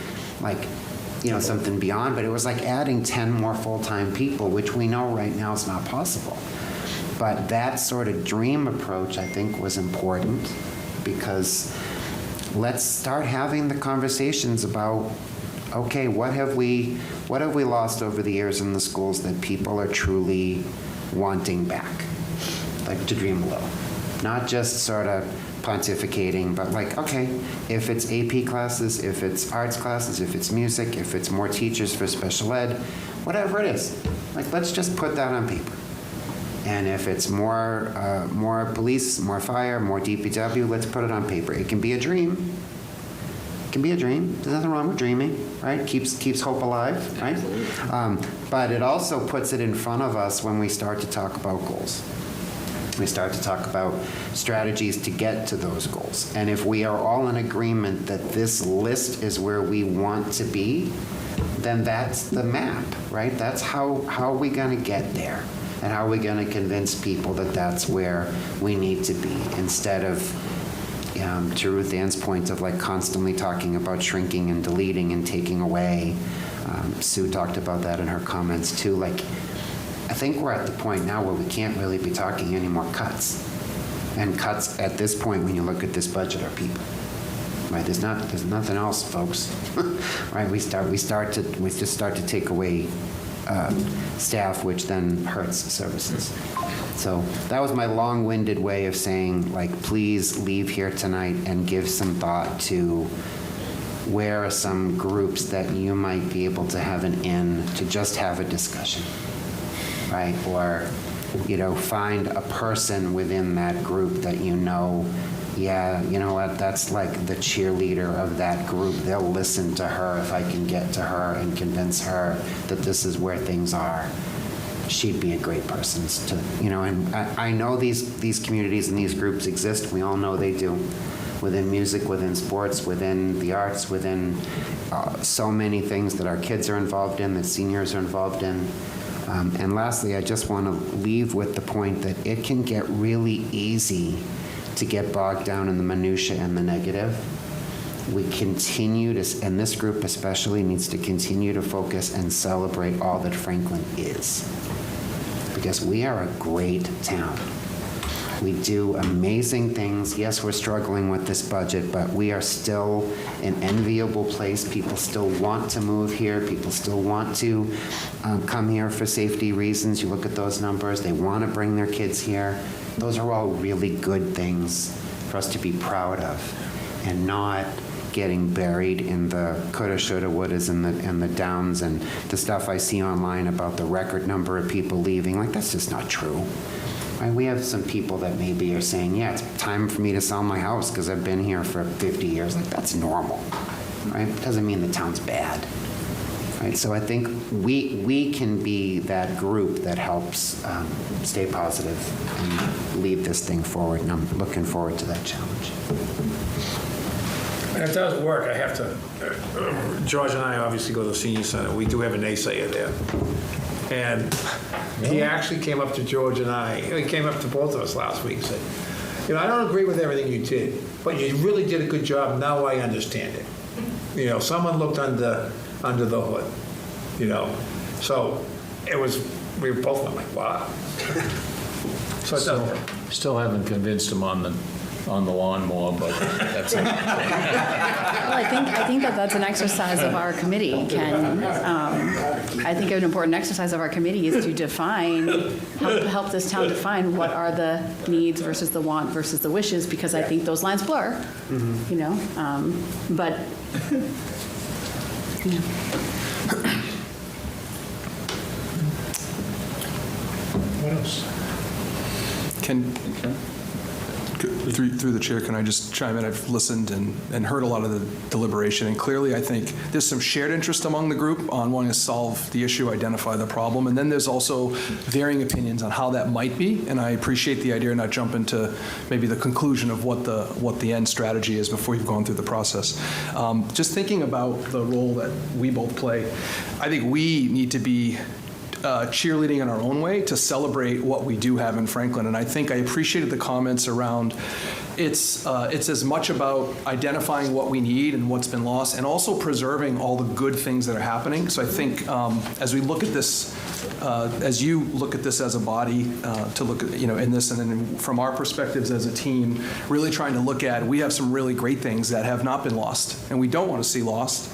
something beyond, but it was adding 10 more full-time people, which we know right now is not possible. But that sort of dream approach, I think, was important because let's start having the conversations about, okay, what have we lost over the years in the schools that people are truly wanting back? To dream a little. Not just sort of pontificating, but okay, if it's AP classes, if it's arts classes, if it's music, if it's more teachers for special ed, whatever it is, let's just put that on paper. And if it's more police, more fire, more DPW, let's put it on paper. It can be a dream. It can be a dream. There's nothing wrong with dreaming, right? Keeps hope alive, right? But it also puts it in front of us when we start to talk about goals. We start to talk about strategies to get to those goals. And if we are all in agreement that this list is where we want to be, then that's the map, right? That's how are we going to get there? And how are we going to convince people that that's where we need to be instead of, to Ruth Ann's point of constantly talking about shrinking and deleting and taking away. Sue talked about that in her comments too. I think we're at the point now where we can't really be talking any more cuts. And cuts at this point, when you look at this budget, are people. Right? There's nothing else, folks. Right? We just start to take away staff, which then hurts services. So that was my long-winded way of saying, please leave here tonight and give some thought to where are some groups that you might be able to have an in to just have a discussion. Right? Or, find a person within that group that you know what, that's the cheerleader of that group. They'll listen to her if I can get to her and convince her that this is where things are. She'd be a great person to, and I know these communities and these groups exist. We all know they do. Within music, within sports, within the arts, within so many things that our kids are involved in, that seniors are involved in. And lastly, I just want to leave with the point that it can get really easy to get bogged down in the minutia and the negative. We continue to, and this group especially needs to continue to focus and celebrate all that Franklin is. Because we are a great town. We do amazing things. Yes, we're struggling with this budget, but we are still an enviable place. People still want to move here. People still want to come here for safety reasons. You look at those numbers. They want to bring their kids here. Those are all really good things for us to be proud of and not getting buried in the coulda, shoulda, wouldas and the downs and the stuff I see online about the record number of people leaving. Like, that's just not true. Right? We have some people that maybe are saying, yeah, it's time for me to sell my house because I've been here for 50 years. Like, that's normal, right? Doesn't mean the town's bad. Right, so I think we can be that group that helps stay positive and lead this thing forward, and I'm looking forward to that challenge. And it does work. I have to, George and I obviously go to the senior center. We do have a naysayer there. And he actually came up to George and I, he came up to both of us last week and said, you know, I don't agree with everything you did, but you really did a good job. Now I understand it. You know, someone looked under the hood, you know. So it was, we were both like, wow. So it does work. Still haven't convinced him on the lawnmower, but that's it. Well, I think that's an exercise of our committee, Ken. I think an important exercise of our committee is to define, help this town define what are the needs versus the want versus the wishes, because I think those lines blur, you know, but. Yeah. What else? Through the chair, can I just chime in? I've listened and heard a lot of the deliberation, and clearly I think there's some shared interest among the group on wanting to solve the issue, identify the problem, and then there's also varying opinions on how that might be, and I appreciate the idea of not jumping to maybe the conclusion of what the end strategy is before you've gone through the process. Just thinking about the role that we both play, I think we need to be cheerleading in our own way to celebrate what we do have in Franklin. And I think I appreciated the comments around it's as much about identifying what we need and what's been lost and also preserving all the good things that are happening. So I think as we look at this, as you look at this as a body, to look at, you know, in this, and then from our perspectives as a team, really trying to look at, we have some really great things that have not been lost and we don't want to see lost.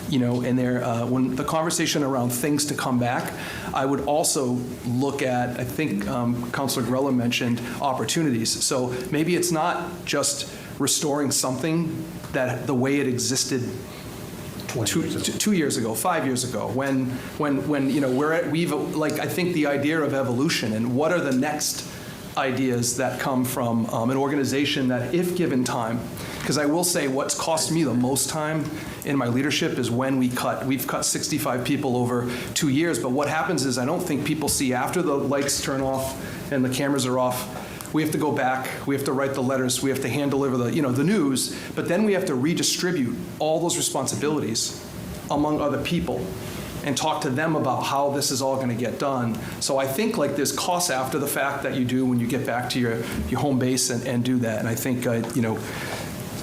You know, and there, when the conversation around things to come back, I would also look at, I think Councilor Grella mentioned opportunities. So maybe it's not just restoring something that the way it existed 2 years ago, 5 years ago, when you know, we've like, I think the idea of evolution and what are the next ideas that come from an organization that, if given time, because I will say what's cost me the most time in my leadership is when we've cut 65 people over 2 years, but what happens is I don't think people see after the lights turn off and the cameras are off, we have to go back, we have to write the letters, we have to hand deliver the, you know, the news, but then we have to redistribute all those responsibilities among other people and talk to them about how this is all going to get done. So I think like there's costs after the fact that you do when you get back to your home base and do that. And I think, you know,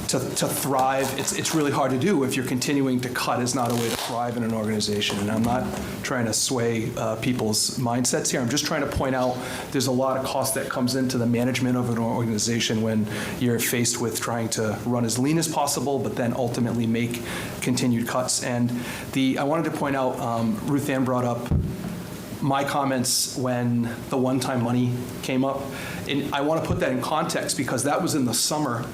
to thrive, it's really hard to do if you're continuing to cut is not a way to thrive in an organization. And I'm not trying to sway people's mindsets here. I'm just trying to point out there's a lot of cost that comes into the management of an organization when you're faced with trying to run as lean as possible, but then ultimately make continued cuts. And I wanted to point out, Ruth Ann brought up my comments when the one-time money came up. And I want to put that in context because that was in the summer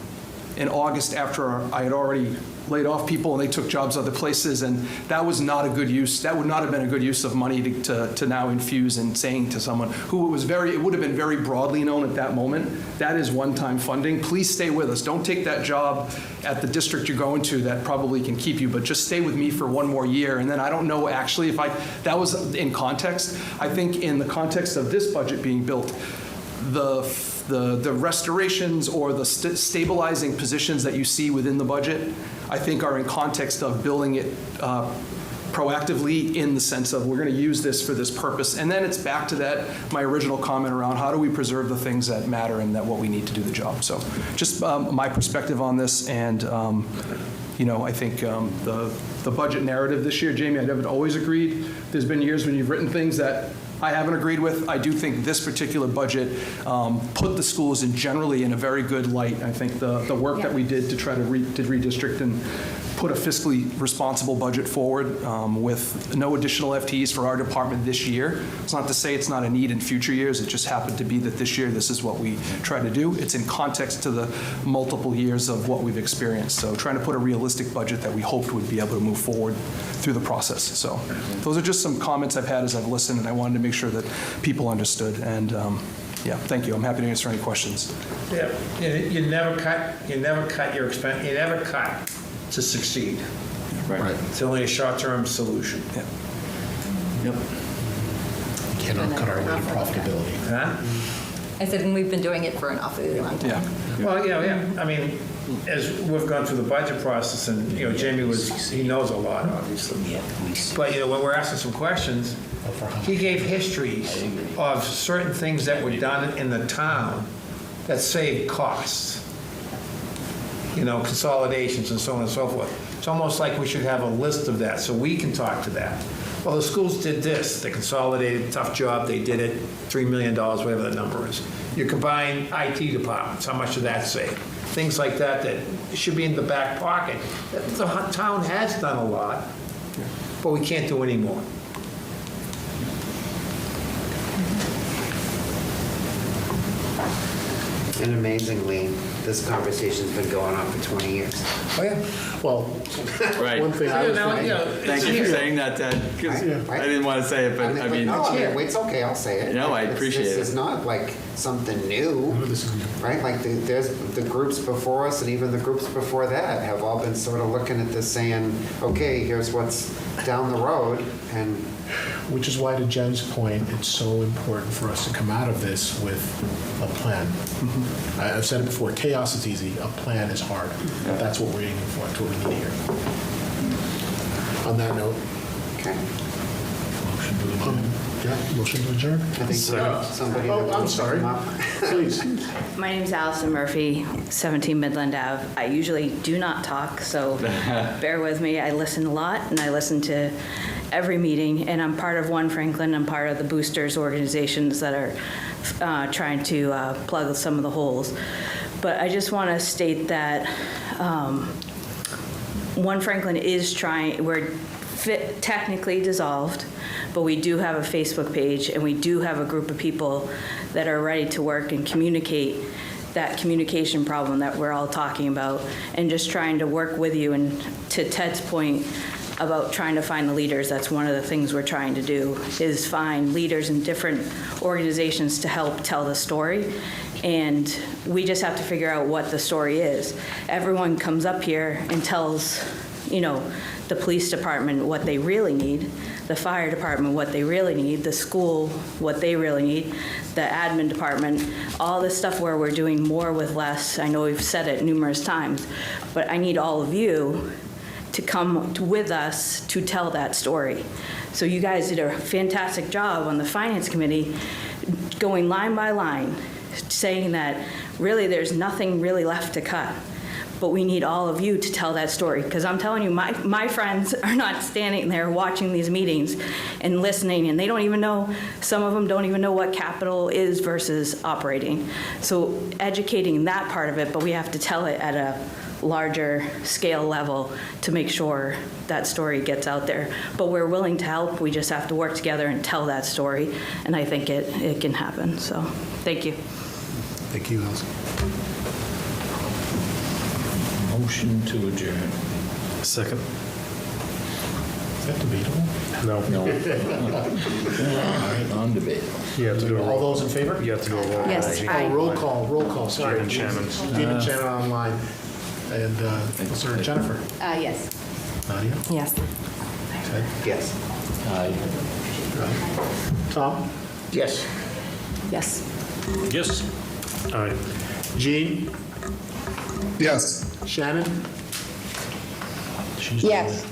in August after I had already laid off people and they took jobs other places, and that was not a good use. That would not have been a good use of money to now infuse and saying to someone who it would have been very broadly known at that moment, that is one-time funding. Please stay with us. Don't take that job at the district you're going to that probably can keep you, but just stay with me for one more year. And then I don't know actually if that was in context. I think in the context of this budget being built, the restorations or the stabilizing positions that you see within the budget, I think are in context of building it proactively in the sense of we're going to use this for this purpose. And then it's back to my original comment around how do we preserve the things that matter and that what we need to do the job. So just my perspective on this, and you know, I think the budget narrative this year, Jamie, I haven't always agreed. There's been years when you've written things that I haven't agreed with. I do think this particular budget put the schools generally in a very good light. I think the work that we did to try to redistrict and put a fiscally responsible budget forward with no additional FTEs for our department this year. It's not to say it's not a need in future years. It just happened to be that this year this is what we try to do. It's in context to the multiple years of what we've experienced. So trying to put a realistic budget that we hoped would be able to move forward through the process. So those are just some comments I've had as I've listened, and I wanted to make sure that people understood. And yeah, thank you. I'm happy to answer any questions. Yeah, you never cut your expense, you never cut to succeed. Right. It's only a short-term solution. Yeah. Yep. We cannot cut our way to profitability. Huh? I said, and we've been doing it for an awfully long time. Yeah. Well, yeah. I mean, as we've gone through the budget process, and, Jamie he knows a lot, obviously. But, when we're asking some questions, he gave histories of certain things that were done in the town that saved costs. Consolidations and so on and so forth. It's almost like we should have a list of that so we can talk to that. Well, the schools did this. They consolidated, tough job, they did it, $3 million, whatever the number is. You combine IT departments, how much did that save? Things like that should be in the back pocket. The town has done a lot, but we can't do any more. And amazingly, this conversation's been going on for 20 years. Oh, yeah. Well, Right. one thing I was thinking. Thank you for saying that, Ted, because I didn't want to say it, but I mean. It's okay, I'll say it. No, I appreciate it. This is not like something new, right? Like there's the groups before us and even the groups before that have all been sort of looking at this saying, okay, here's what's down the road, and Which is why, to Jen's point, it's so important for us to come out of this with a plan. I've said it before, chaos is easy, a plan is hard. That's what we're aiming for, that's what we need here. On that note, okay. motion to adjourn. Yeah, motion to adjourn? I think somebody. Oh, I'm sorry. Please. My name's Allison Murphy, 17 Midland Ave. I usually do not talk, so bear with me. I listen a lot, and I listen to every meeting, and I'm part of One Franklin. I'm part of the boosters organizations that are trying to plug some of the holes. But I just want to state that One Franklin is trying, we're technically dissolved, but we do have a Facebook page, and we do have a group of people that are ready to work and communicate that communication problem that we're all talking about, and just trying to work with you. And to Ted's point about trying to find the leaders, that's one of the things we're trying to do, is find leaders in different organizations to help tell the story. And we just have to figure out what the story is. Everyone comes up here and tells, the police department what they really need, the fire department what they really need, the school what they really need, the admin department, all this stuff where we're doing more with less. I know we've said it numerous times, but I need all of you to come with us to tell that story. So you guys did a fantastic job on the Finance Committee, going line by line, saying that really there's nothing really left to cut. But we need all of you to tell that story, because I'm telling you, my friends are not standing there watching these meetings and listening, and they don't even know, some of them don't even know what capital is versus operating. So educating that part of it, but we have to tell it at a larger scale level to make sure that story gets out there. But we're willing to help. We just have to work together and tell that story, and I think it can happen. So thank you. Thank you, Allison. Motion to adjourn. Second. Is that debatable? No. Non-debatable. You have to do a All roll. those in favor? You have to do a roll. Yes, call. aye. Roll call, sorry. Dean and Shannon. Dean and Shannon online. And Mr. Jennifer? Yes. Nadia? Yes. Ted? Yes. Aye. Tom? Yes. Yes. Yes. All right. Jean? Yes. Shannon? Yes.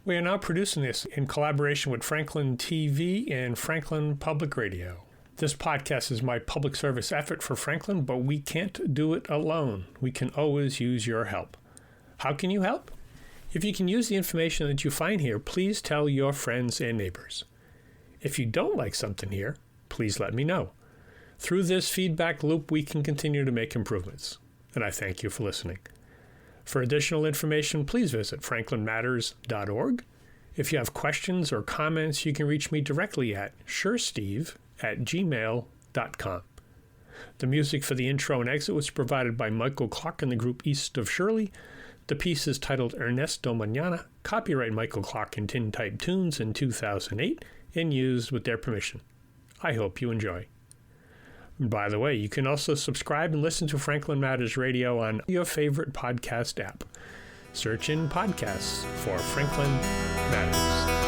We are now producing this in collaboration with Franklin TV and Franklin Public Radio. This podcast is my public service effort for Franklin, but we can't do it alone. We can always use your help. How can you help? If you can use the information that you find here, please tell your friends and neighbors. If you don't like something here, please let me know. Through this feedback loop, we can continue to make improvements. And I thank you for listening. For additional information, please visit franklinmatters.org. If you have questions or comments, you can reach me directly at shersteve@gmail.com. The music for the intro and exit was provided by Michael Clark and the group East of Shirley. The piece is titled Ernesto Mañana, copyright Michael Clark and Tin Type Tunes in 2008, and used with their permission. I hope you enjoy. By the way, you can also subscribe and listen to Franklin Matters Radio on your favorite podcast app. Search in podcasts for Franklin Matters.